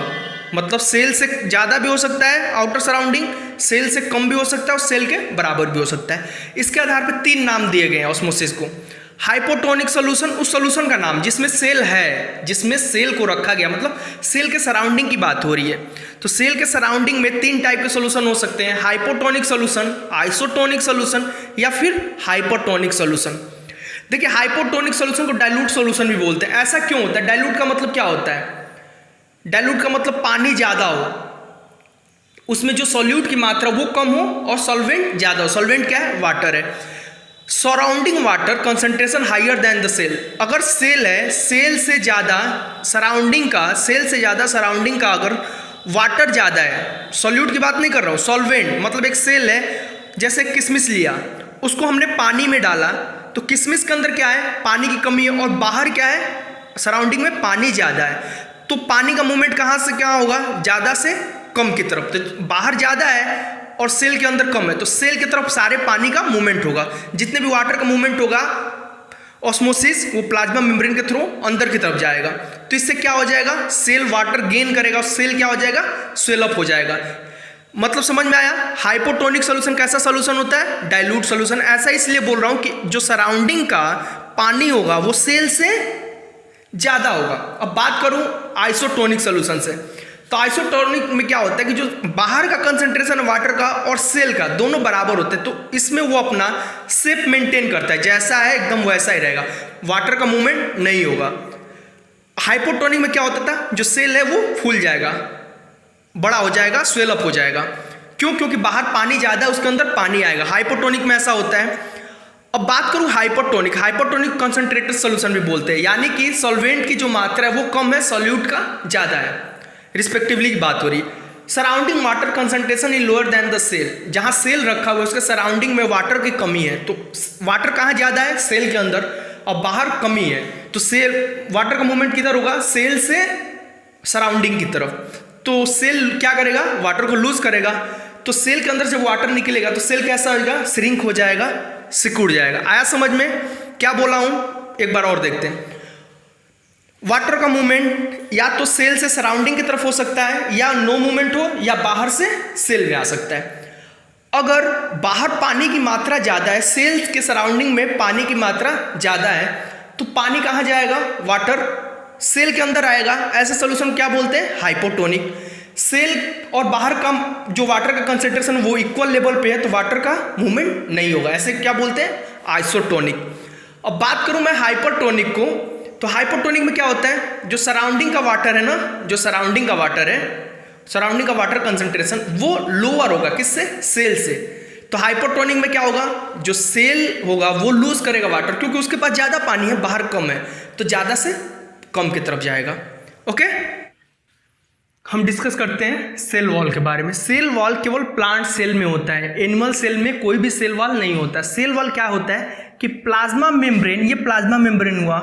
मतलब सेल से ज़्यादा भी हो सकता है आउटर सराउंडिंग, सेल से कम भी हो सकता है और सेल के बराबर भी हो सकता है। इसके आधार पर 3 नाम दिए गए हैं ऑस्मोसिस को। हाइपोटोनिक सॉल्यूशन उस सॉल्यूशन का नाम जिसमें सेल है, जिसमें सेल को रखा गया, मतलब सेल के सराउंडिंग की बात हो रही है। तो सेल के सराउंडिंग में 3 टाइप के सॉल्यूशन हो सकते हैं, हाइपोटोनिक सॉल्यूशन, आइसोटोनिक सॉल्यूशन या फिर हाइपरटोनिक सॉल्यूशन। देखिए हाइपोटोनिक सॉल्यूशन को डाइल्यूट सॉल्यूशन भी बोलते हैं। ऐसा क्यों होता है, डाइल्यूट का मतलब क्या होता है, डाइल्यूट का मतलब पानी ज़्यादा हो, उसमें जो सॉल्यूट की मात्रा वो कम हो और सॉल्वेंट ज़्यादा हो। सॉल्वेंट क्या है, वाटर है। Surrounding water concentration higher than the cell. अगर सेल है, सेल से ज़्यादा सराउंडिंग का, सेल से ज़्यादा सराउंडिंग का अगर वाटर ज़्यादा है, सॉल्यूट की बात नहीं कर रहा हूँ, सॉल्वेंट मतलब एक सेल है, जैसे किशमिश लिया, उसको हमने पानी में डाला तो किशमिश के अंदर क्या है, पानी की कमी है, और बाहर क्या है, सराउंडिंग में पानी ज़्यादा है। तो पानी का मूवमेंट कहाँ से क्या होगा, ज़्यादा से कम की तरफ। तो बाहर ज़्यादा है और सेल के अंदर कम है, तो सेल की तरफ सारे पानी का मूवमेंट होगा। जितने भी वाटर का मूवमेंट होगा ऑस्मोसिस वो प्लाज्मा मेम्ब्रेन के थ्रू अंदर की तरफ जाएगा। तो इससे क्या हो जाएगा, सेल वाटर गेन करेगा और सेल क्या हो जाएगा, स्वेल अप हो जाएगा। मतलब समझ में आया। हाइपोटोनिक सॉल्यूशन कैसा सॉल्यूशन होता है, डाइल्यूट सॉल्यूशन। ऐसा इसलिए बोल रहा हूँ कि जो सराउंडिंग का पानी होगा वो सेल से ज़्यादा होगा। अब बात करूँ आइसोटोनिक सॉल्यूशन से, तो आइसोटोनिक में क्या होता है कि जो बाहर का कंसंट्रेशन वाटर का और सेल का दोनों बराबर होते हैं, तो इसमें वो अपना शेप मेंटेन करता है, जैसा है एकदम वैसा ही रहेगा, वाटर का मूवमेंट नहीं होगा। हाइपोटोनिक में क्या होता था, जो सेल है वो फूल जाएगा, बड़ा हो जाएगा, स्वेल अप हो जाएगा। क्यों, क्योंकि बाहर पानी ज़्यादा है, उसके अंदर पानी आएगा। हाइपोटोनिक में ऐसा होता है। अब बात करूँ हाइपरटोनिक, हाइपरटोनिक कंसंट्रेटेड सॉल्यूशन भी बोलते हैं, यानी कि सॉल्वेंट की जो मात्रा है वो कम है, सॉल्यूट का ज़्यादा है, रिस्पेक्टिवली की बात हो रही। Surrounding water concentration in lower than the cell, जहाँ सेल रखा हुआ है उसके सराउंडिंग में वाटर की कमी है, तो वाटर कहाँ ज़्यादा है, सेल के अंदर, और बाहर कमी है, तो सेल वाटर का मूवमेंट किधर होगा, सेल से सराउंडिंग की तरफ। तो सेल क्या करेगा, वाटर को लूज करेगा, तो सेल के अंदर जब वाटर निकलेगा तो सेल कैसा होगा, श्रिंक हो जाएगा, सिकुड़ जाएगा। आया समझ में क्या बोला हूँ, एक बार और देखते हैं। वाटर का मूवमेंट या तो सेल से सराउंडिंग की तरफ हो सकता है, या नो मूवमेंट हो, या बाहर से सेल में आ सकता है। अगर बाहर पानी की मात्रा ज़्यादा है, सेल के सराउंडिंग में पानी की मात्रा ज़्यादा है, तो पानी कहाँ जाएगा, वाटर सेल के अंदर आएगा। ऐसे सोल्यूशन क्या बोलते हैं, हाइपोटोनिक। सेल और बाहर का जो वाटर का कंसंट्रेशन वो इक्वल लेवल पे है, तो वाटर का मूवमेंट नहीं होगा, ऐसे क्या बोलते हैं, आइसोटोनिक। अब बात करूं मैं हाइपरटोनिक को, तो हाइपरटोनिक में क्या होता है, जो सराउंडिंग का वाटर है ना, जो सराउंडिंग का वाटर है, सराउंडिंग का वाटर कंसंट्रेशन वो लोअर होगा, किससे? सेल से। तो हाइपोटोनिक में क्या होगा, जो सेल होगा वो लूज करेगा वाटर, क्योंकि उसके पास ज़्यादा पानी है, बाहर कम है, तो ज़्यादा से कम की तरफ जाएगा। ओके, हम डिस्कस करते हैं सेल वॉल के बारे में। सेल वॉल केवल प्लांट सेल में होता है, एनिमल सेल में कोई भी सेल वॉल नहीं होता। सेल वॉल क्या होता है कि प्लाज्मा मेम्ब्रेन, ये प्लाज्मा मेम्ब्रेन हुआ,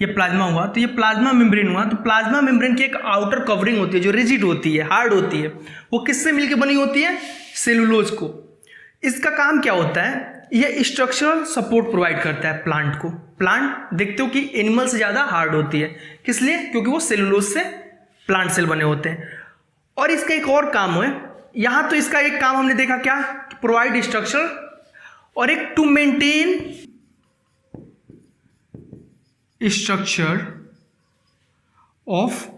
ये प्लाज्मा हुआ, तो ये प्लाज्मा मेम्ब्रेन हुआ, तो प्लाज्मा मेम्ब्रेन की एक आउटर कवरिंग होती है जो रिजिड होती है, हार्ड होती है, वो किससे मिलकर बनी होती है? सेलुलोज को। इसका काम क्या होता है? ये स्ट्रक्चरल सपोर्ट प्रोवाइड करता है प्लांट को। प्लांट देखते हो कि एनिमल से ज़्यादा हार्ड होती है, किस लिए? क्योंकि वो सेलुलोज से प्लांट सेल बने होते हैं। और इसका एक और काम है यहाँ, तो इसका एक काम हमने देखा क्या, प्रोवाइड स्ट्रक्चर, और एक to maintain structure of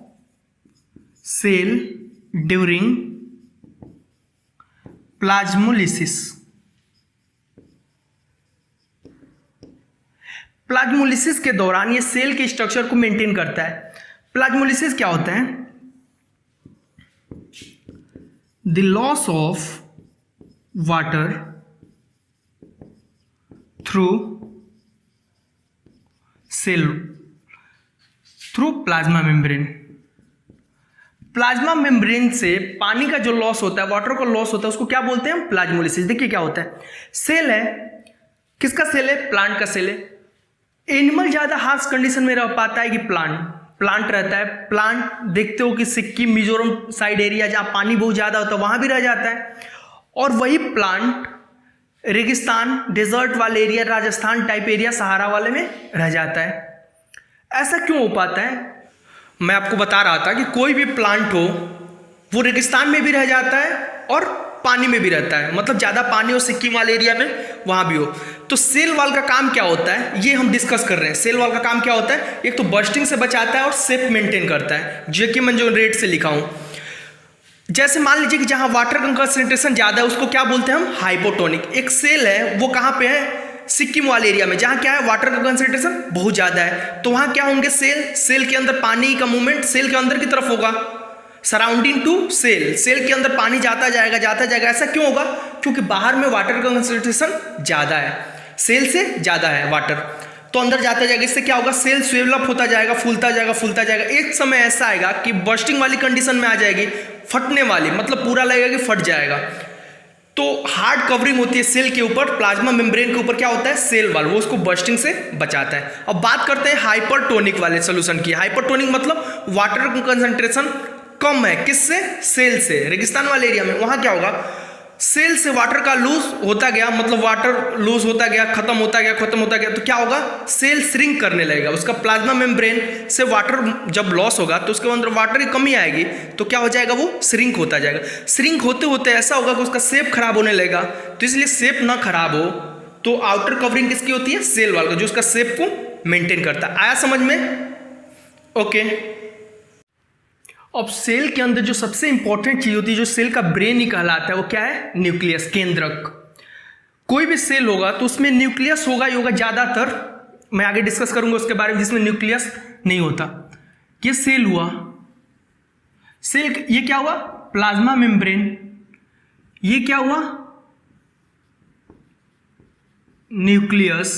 cell during plasmolysis. Plasmolysis के दौरान ये सेल के स्ट्रक्चर को मेंटेन करता है। प्लाज्मोलिसिस क्या होता है? The loss of water through cell through plasma membrane. Plasma membrane से पानी का जो लॉस होता है, वाटर का लॉस होता है, उसको क्या बोलते हैं? प्लाज्मोलिसिस। देखिए क्या होता है, सेल है, किसका सेल है? प्लांट का सेल है। एनिमल ज्यादा हार्श कंडीशन में रह पाता है कि प्लांट रहता है। प्लांट देखते हो कि सिक्किम, मिजोरम साइड एरिया जहाँ पानी बहुत ज़्यादा होता है वहाँ भी रह जाता है, और वही प्लांट रेगिस्तान, डेजर्ट वाले एरिया, राजस्थान टाइप एरिया, सहारा वाले में रह जाता है। ऐसा क्यों हो पाता है? मैं आपको बता रहा था कि कोई भी प्लांट हो वो रेगिस्तान में भी रह जाता है और पानी में भी रहता है, मतलब ज़्यादा पानी हो सिक्किम वाले एरिया में वहाँ भी हो। तो सेल वॉल का काम क्या होता है, ये हम डिस्कस कर रहे हैं। सेल वॉल का काम क्या होता है? एक तो बर्स्टिंग से बचाता है और शेप मेंटेन करता है, जो कि मैं जो रेट से लिखा हूँ। जैसे मान लीजिए कि जहाँ वाटर का कंसंट्रेशन ज़्यादा है उसको क्या बोलते हैं हम? हाइपोटोनिक। एक सेल है वो कहाँ पे है? सिक्किम वाले एरिया में, जहाँ क्या है वाटर का कंसंट्रेशन बहुत ज़्यादा है, तो वहाँ क्या होंगे? सेल के अंदर पानी का मूवमेंट सेल के अंदर की तरफ होगा, सराउंडिंग टू सेल के अंदर पानी जाता जाएगा। ऐसा क्यों होगा? क्योंकि बाहर में वाटर का कंसंट्रेशन ज़्यादा है, सेल से ज़्यादा है वाटर, तो अंदर जाता जाएगा। इससे क्या होगा? सेल स्वेलअप होता जाएगा, फूलता जाएगा। एक समय ऐसा आएगा कि बर्स्टिंग वाली कंडीशन में आ जाएगी, फटने वाली, मतलब पूरा लगेगा कि फट जाएगा। तो हार्ड कवरिंग होती है सेल के ऊपर, प्लाज्मा मेम्ब्रेन के ऊपर क्या होता है? सेल वॉल, वो उसको बर्स्टिंग से बचाता है। अब बात करते हैं हाइपरटोनिक वाले सोल्यूशन की। हाइपरटोनिक मतलब वाटर का कंसंट्रेशन कम है, किससे? सेल से। रेगिस्तान वाले एरिया में वहाँ क्या होगा? सेल से वाटर का लूज होता गया, मतलब वाटर लूज होता गया, खत्म होता गया, तो क्या होगा? सेल श्रिंक करने लगेगा। उसका प्लाज्मा मेम्ब्रेन से वाटर जब लॉस होगा तो उसके अंदर वाटर की कमी आएगी, तो क्या हो जाएगा? वो श्रिंक होता जाएगा। श्रिंक होते होते ऐसा होगा कि उसका शेप खराब होने लगेगा। तो इसलिए शेप ना खराब हो तो आउटर कवरिंग किसकी होती है? सेल वॉल का, जो उसका शेप को मेंटेन करता है। आया समझ में? ओके। अब सेल के अंदर जो सबसे इंपॉर्टेंट चीज होती है, जो सेल का ब्रेन ही कहलाता है, वो क्या है? न्यूक्लियस, केंद्रक। कोई भी सेल होगा तो उसमें न्यूक्लियस होगा ही होगा ज़्यादातर। मैं आगे डिस्कस करूंगा उसके बारे में जिसमें न्यूक्लियस नहीं होता। ये सेल हुआ, सेल ये क्या हुआ? Plasma membrane. ये क्या हुआ? न्यूक्लियस।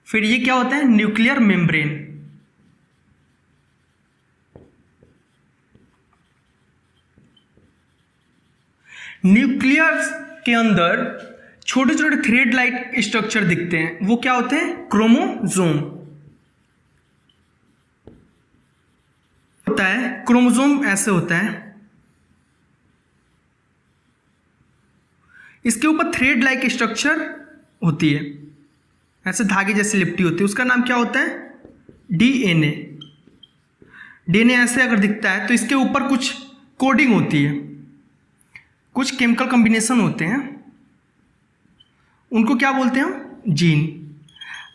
फिर ये क्या होता है? Nuclear membrane. न्यूक्लियस के अंदर छोटे छोटे थ्रेड लाइक स्ट्रक्चर दिखते हैं, वो क्या होते हैं? क्रोमोसोम होता है। क्रोमोसोम ऐसे होता है, इसके ऊपर थ्रेड लाइक स्ट्रक्चर होती है, ऐसे धागे जैसी लिपटी होती है, उसका नाम क्या होता है? डीएनए। डीएनए ऐसे अगर दिखता है तो इसके ऊपर कुछ कोडिंग होती है, कुछ केमिकल कॉम्बिनेशन होते हैं, उनको क्या बोलते हैं हम? जीन।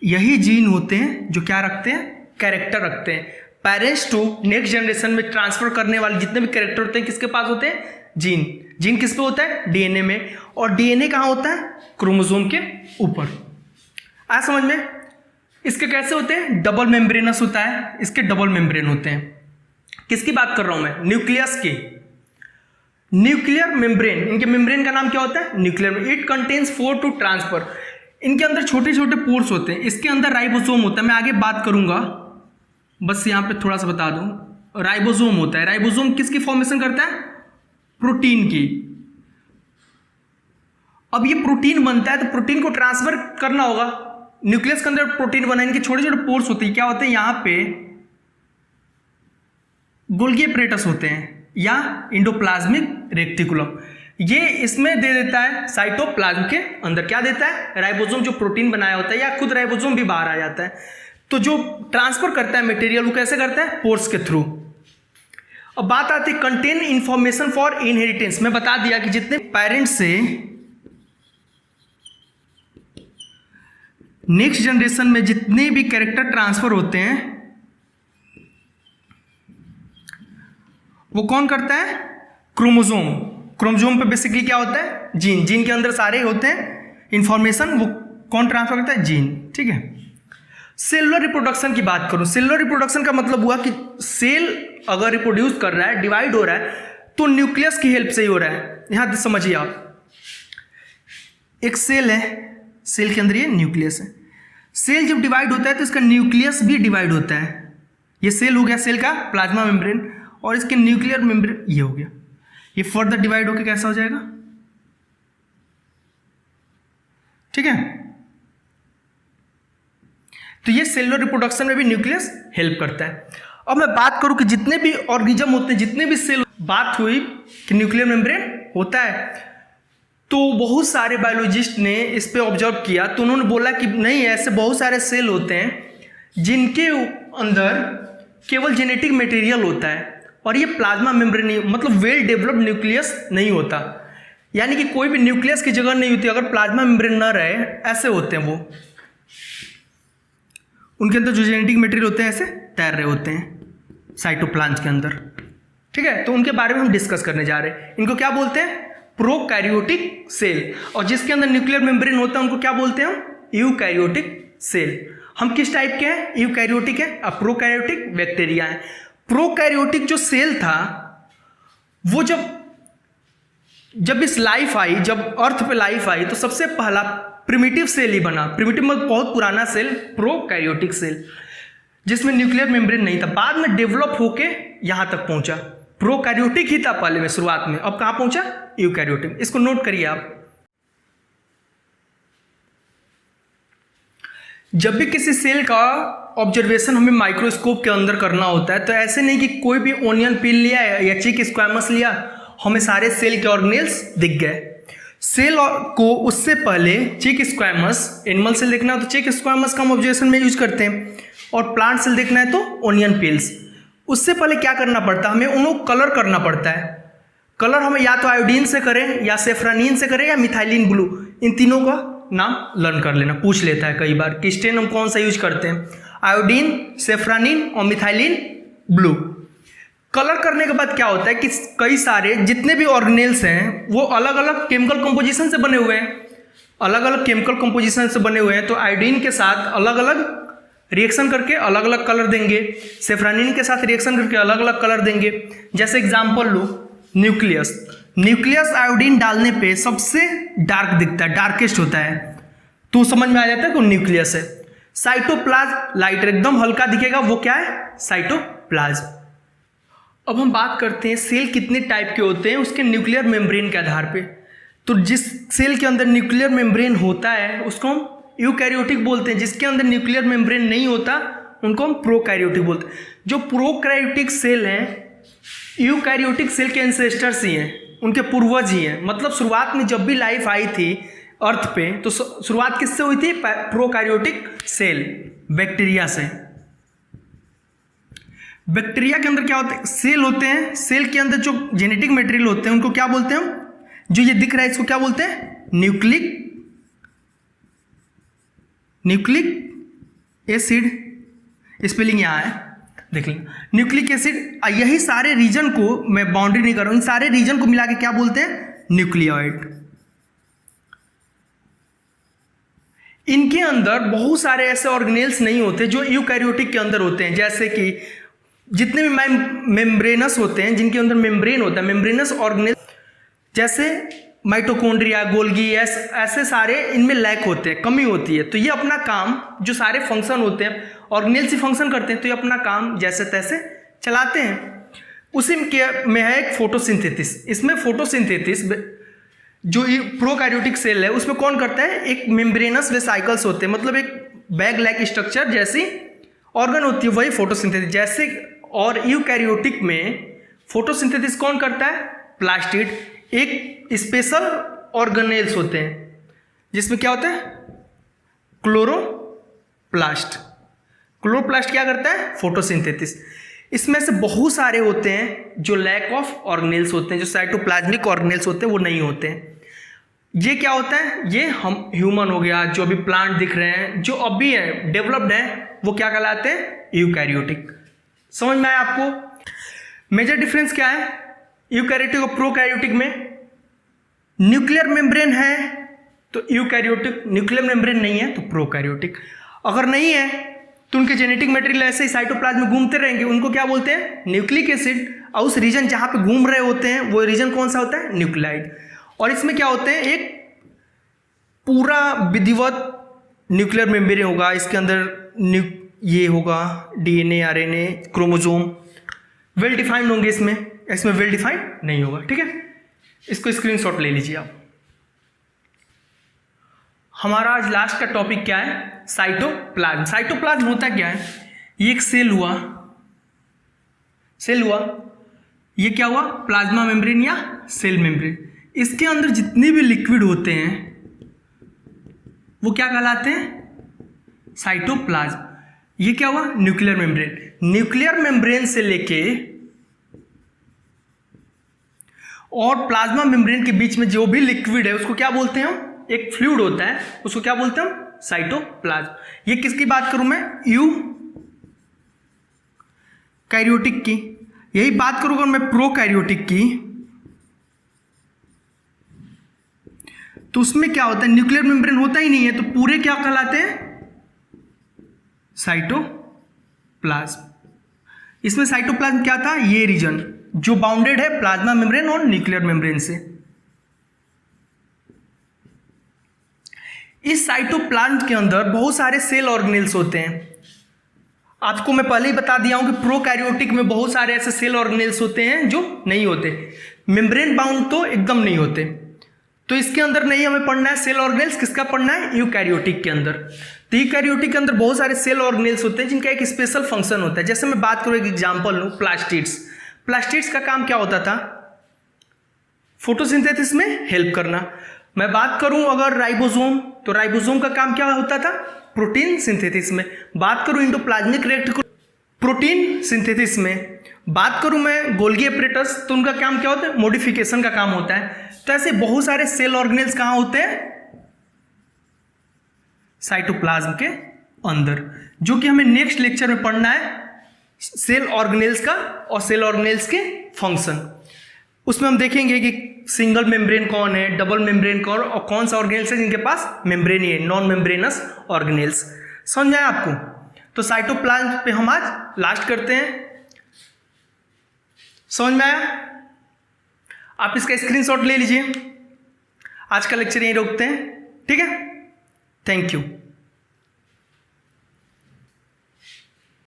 यही जीन होते हैं जो क्या रखते हैं? कैरेक्टर रखते हैं। पेरेंट्स टू नेक्स्ट जनरेशन में ट्रांसफर करने वाले जितने भी कैरेक्टर होते हैं किसके पास होते हैं? जीन। जीन किस पे होता है? डीएनए में। और डीएनए कहाँ होता है? क्रोमोसोम के ऊपर। आया समझ में? इसके कैसे होते हैं? डबल मेम्ब्रेनस होता है, इसके डबल मेम्ब्रेन होते हैं। किसकी बात कर रहा हूं मैं? न्यूक्लियस की। न्यूक्लियर मेम्ब्रेन, इनके मेम्ब्रेन का नाम क्या होता है? Nuclear. It contains 4 to transfer, इनके अंदर छोटे छोटे पोर्स होते हैं। इसके अंदर राइबोसोम होता है, मैं आगे बात करूंगा, बस यहाँ पे थोड़ा सा बता दूं। राइबोसोम होता है, राइबोसोम किसकी फॉर्मेशन करता है? प्रोटीन की। अब ये प्रोटीन बनता है तो प्रोटीन को ट्रांसफर करना होगा। न्यूक्लियस के अंदर प्रोटीन बना, इनके छोटे छोटे पोर्स होते हैं। क्या होते हैं? यहाँ पे गोल्गी एपरेटस होते हैं या इंडोप्लाज्मिक रेक्टिकुलम, ये इसमें दे देता है साइटोप्लाज्म के अंदर। क्या देता है? राइबोसोम जो प्रोटीन बनाया होता है, या खुद राइबोसोम भी बाहर आ जाता है। तो जो ट्रांसफर करता है मटेरियल, वो कैसे करता है? पोर्स के थ्रू। अब बात आती है कंटेन इंफॉर्मेशन फॉर इनहेरिटेंस। मैं बता दिया कि जितने पेरेंट्स से नेक्स्ट जनरेशन में जितने भी कैरेक्टर ट्रांसफर होते हैं, वो कौन करता है? क्रोमोसोम। क्रोमोसोम पे बेसिकली क्या होता है? जीन। जीन के अंदर सारे होते हैं इंफॉर्मेशन, वो कौन ट्रांसफर करता है? जीन। ठीक है। सेलुलर रिप्रोडक्शन की बात करूं, सेलुलर रिप्रोडक्शन का मतलब हुआ कि सेल अगर रिप्रोड्यूस कर रहा है, डिवाइड हो रहा है, तो न्यूक्लियस की हेल्प से ही हो रहा है। यहां समझिए आप, एक सेल है, सेल के अंदर ये न्यूक्लियस है। सेल जब डिवाइड होता है तो इसका न्यूक्लियस भी डिवाइड होता है। ये सेल हो गया, सेल का प्लाज्मा मेम्ब्रेन, और इसके न्यूक्लियर मेम्ब्रेन ये हो गया। ये फर्दर डिवाइड होकर कैसा हो जाएगा? ठीक है। तो ये सेलुलर रिप्रोडक्शन में भी न्यूक्लियस हेल्प करता है। अब मैं बात करूं कि जितने भी ऑर्गेनिज्म होते हैं, जितने भी सेल, बात हुई कि न्यूक्लियर मेम्ब्रेन होता है, तो बहुत सारे बायोलॉजिस्ट ने इस पे ऑब्जर्व किया, तो उन्होंने बोला कि नहीं, ऐसे बहुत सारे सेल होते हैं जिनके अंदर केवल जेनेटिक मटेरियल होता है, और ये प्लाज्मा मेम्ब्रेन नहीं, मतलब वेल डेवलप्ड न्यूक्लियस नहीं होता। यानी कि कोई भी न्यूक्लियस की जगह नहीं होती अगर प्लाज्मा मेम्ब्रेन ना रहे, ऐसे होते हैं वो। उनके अंदर जो जेनेटिक मटेरियल होते हैं ऐसे तैर रहे होते हैं साइटोप्लाज्म के अंदर। ठीक है, तो उनके बारे में हम डिस्कस करने जा रहे हैं। इनको क्या बोलते हैं? Prokaryotic cell. और जिसके अंदर न्यूक्लियर मेम्ब्रेन होता है उनको क्या बोलते हैं हम? Eukaryotic cell. हम किस टाइप के हैं? यूकैरियोटिक है, और प्रोकैरियोटिक बैक्टीरिया है। प्रोकैरियोटिक जो सेल था, वो जब इस लाइफ आई, जब अर्थ पे लाइफ आई, तो सबसे पहला प्रिमिटिव सेल ही बना। प्रिमिटिव मतलब बहुत पुराना सेल, प्रोकैरियोटिक सेल, जिसमें न्यूक्लियर मेम्ब्रेन नहीं था। बाद में डेवलप होके यहां तक पहुंचा। प्रोकैरियोटिक ही था पहले में, शुरुआत में, अब कहां पहुंचा? यूकैरियोटिक। इसको नोट करिए आप। जब भी किसी सेल का ऑब्जर्वेशन हमें माइक्रोस्कोप के अंदर करना होता है, तो ऐसे नहीं कि कोई भी ओनियन पील लिया या चिक स्क्वैमस लिया, हमें सारे सेल के ऑर्गेनेल्स दिख गए। सेल को उससे पहले चिक स्क्वैमस, एनिमल सेल देखना हो तो चिक स्क्वैमस का हम ऑब्जर्वेशन में यूज करते हैं, और प्लांट सेल देखना है तो ओनियन पील्स। उससे पहले क्या करना पड़ता है? हमें उनको कलर करना पड़ता है। कलर हमें या तो आयोडीन से करें, या सेफ्रानिन से करें, या मिथाइलिन ब्लू, इन तीनों का नाम लर्न कर लेना। पूछ लेता है कई बार कि स्टेन हम कौन सा यूज करते हैं, आयोडीन, सेफ्रानिन और मिथाइलिन ब्लू। कलर करने के बाद क्या होता है कि कई सारे जितने भी ऑर्गेनेल्स हैं वो अलग अलग केमिकल कंपोजिशन से बने हुए हैं, अलग अलग केमिकल कंपोजिशन से बने हुए हैं। तो आयोडीन के साथ अलग अलग रिएक्शन करके अलग अलग कलर देंगे, सेफ्रानिन के साथ रिएक्शन करके अलग अलग कलर देंगे। जैसे एग्जाम्पल लो, न्यूक्लियस। न्यूक्लियस आयोडीन डालने पे सबसे डार्क दिखता है, डार्केस्ट होता है, तो समझ में आ जाता है कि न्यूक्लियस है। साइटोप्लाज्म लाइट एकदम हल्का दिखेगा, वो क्या है? साइटोप्लाज्म। अब हम बात करते हैं सेल कितने टाइप के होते हैं उसके न्यूक्लियर मेम्ब्रेन के आधार पे। तो जिस सेल के अंदर न्यूक्लियर मेम्ब्रेन होता है उसको हम यूकैरियोटिक बोलते हैं, जिसके अंदर न्यूक्लियर मेम्ब्रेन नहीं होता उनको हम प्रोकैरियोटिक बोलते हैं। जो प्रोकैरियोटिक सेल हैं यूकैरियोटिक सेल के एंसेस्टर्स ही हैं, उनके पूर्वज ही हैं। मतलब शुरुआत में जब भी लाइफ आई थी अर्थ पे, तो शुरुआत किससे हुई थी? प्रोकैरियोटिक सेल, बैक्टीरिया से। बैक्टीरिया के अंदर क्या होते हैं? सेल होते हैं। सेल के अंदर जो जेनेटिक मटेरियल होते हैं उनको क्या बोलते हैं हम? जो ये दिख रहा है इसको क्या बोलते हैं? Nucleic acid. स्पेलिंग यहाँ है, देख लेना, न्यूक्लिक एसिड। यही सारे रीजन को मैं बाउंड्री नहीं कर रहा हूं, इन सारे रीजन को मिला के क्या बोलते हैं? न्यूक्लियोइड। इनके अंदर बहुत सारे ऐसे ऑर्गेनेल्स नहीं होते जो यूकैरियोटिक के अंदर होते हैं, जैसे कि जितने भी मेम्ब्रेनस होते हैं, जिनके अंदर मेम्ब्रेन होता है, मेम्ब्रेनस ऑर्गेनेल, जैसे माइटोकॉन्ड्रिया, गोल्गी, ऐसे सारे इनमें लैक होते हैं, कमी होती है। तो ये अपना काम, जो सारे फंक्शन होते हैं ऑर्गेनेल्स ही फंक्शन करते हैं, तो ये अपना काम जैसे तैसे चलाते हैं। उसी में है एक फोटोसिंथेसिस। इसमें फोटोसिंथेसिस जो प्रोकैरियोटिक सेल है उसमें कौन करता है, एक मेम्ब्रेनस वेसाइकल्स होते हैं, मतलब एक बैग लाइक स्ट्रक्चर जैसी ऑर्गन होती है, वही फोटोसिंथेसिस जैसे। और यूकैरियोटिक में फोटोसिंथेसिस कौन करता है, प्लास्टिड, एक स्पेशल ऑर्गेनेल्स होते हैं जिसमें क्या होता है, क्लोरोप्लास्ट। क्लोरोप्लास्ट क्या करता है, फोटोसिंथेसिस। इसमें से बहुत सारे होते हैं जो लैक ऑफ ऑर्गेनेल्स होते हैं, जो साइटोप्लाज्मिक ऑर्गेनेल्स होते हैं वो नहीं होते हैं। ये क्या होता है, ये हम ह्यूमन हो गया, जो अभी प्लांट दिख रहे हैं, जो अभी है डेवलप्ड है, वो क्या कहलाते हैं, यूकैरियोटिक। समझ में आया आपको। मेजर डिफरेंस क्या है यूकैरियोटिक और प्रोकैरियोटिक में? न्यूक्लियर मेम्ब्रेन है तो यूकैरियोटिक, न्यूक्लियर मेम्ब्रेन नहीं है तो प्रोकैरियोटिक। अगर नहीं है तो उनके जेनेटिक मटेरियल ऐसे ही साइटोप्लाज्म में घूमते रहेंगे, उनको क्या बोलते हैं, न्यूक्लिक एसिड। और उस रीजन जहां पे घूम रहे होते हैं वो रीजन कौन सा होता है, न्यूक्लियाइड। और इसमें क्या होते हैं, एक पूरा विधिवत न्यूक्लियर मेम्ब्रेन होगा, इसके अंदर ये होगा DNA, RNA, chromosome well defined होंगे, इसमें वेल डिफाइंड नहीं होगा। ठीक है, इसको स्क्रीनशॉट ले लीजिए आप। हमारा आज लास्ट का टॉपिक क्या है, साइटोप्लाज्म। साइटोप्लाज्म होता क्या है, ये एक सेल हुआ, ये क्या हुआ, प्लाज्मा मेम्ब्रेन या सेल मेम्ब्रेन। इसके अंदर जितने भी लिक्विड होते हैं वो क्या कहलाते हैं, साइटोप्लाज्म। ये क्या हुआ, न्यूक्लियर मेम्ब्रेन। न्यूक्लियर मेम्ब्रेन से लेके और प्लाज्मा मेम्ब्रेन के बीच में जो भी लिक्विड है उसको क्या बोलते हैं हम, एक फ्लूइड होता है, उसको क्या बोलते हैं हम, साइटोप्लाज्म। ये किसकी बात करूं मैं, यूकैरियोटिक की। यही बात करूंगा मैं प्रोकैरियोटिक की, तो उसमें क्या होता है, न्यूक्लियर मेम्ब्रेन होता ही नहीं है, तो पूरे क्या कहलाते हैं, साइटोप्लाज्म। इसमें साइटोप्लाज्म क्या था, ये रीजन जो बाउंडेड है प्लाज्मा मेम्ब्रेन और न्यूक्लियर मेम्ब्रेन से। इस साइटोप्लाज्म के अंदर बहुत सारे सेल ऑर्गेनेल्स होते हैं। आपको मैं पहले ही बता दिया हूं कि प्रोकैरियोटिक में बहुत सारे ऐसे सेल ऑर्गेनेल्स होते हैं जो नहीं होते, मेम्ब्रेन बाउंड तो एकदम नहीं होते। तो इसके अंदर नहीं हमें पढ़ना है सेल ऑर्गेनेल्स, किसका पढ़ना है, यूकैरियोटिक के अंदर। तो यूकैरियोटिक के अंदर बहुत सारे सेल ऑर्गेनेल्स होते हैं जिनका एक स्पेशल फंक्शन होता है। जैसे मैं बात करूं, एक एग्जांपल लूं, प्लास्टिड्स। प्लास्टिड्स का काम क्या होता था, फोटोसिंथेसिस में हेल्प करना। मैं बात करूं अगर राइबोसोम, तो राइबोसोम का काम क्या होता था, प्रोटीन सिंथेसिस में। बात करूं एंडोप्लाज्मिक रेटिकुलम, प्रोटीन सिंथेसिस में। बात करूं मैं गोल्गी एपरेटस, तो उनका काम क्या होता है, मॉडिफिकेशन का काम होता है। तो ऐसे बहुत सारे सेल ऑर्गेनेल्स कहां होते हैं, साइटोप्लाज्म के अंदर, जो कि हमें नेक्स्ट लेक्चर में पढ़ना है, सेल ऑर्गेनेल्स का और सेल ऑर्गेनेल्स के फंक्शन। उसमें हम देखेंगे कि सिंगल मेम्ब्रेन कौन है, डबल मेम्ब्रेन कौन, और कौन सा ऑर्गेनेल्स है जिनके पास मेम्ब्रेन ही है, नॉन मेम्ब्रेनस ऑर्गेनेल्स। समझ आया आपको। तो साइटोप्लाज्म पे हम आज लास्ट करते हैं। समझ में आया, आप इसका स्क्रीनशॉट ले लीजिए। आज का लेक्चर यहीं रोकते हैं, ठीक है, थैंक यू।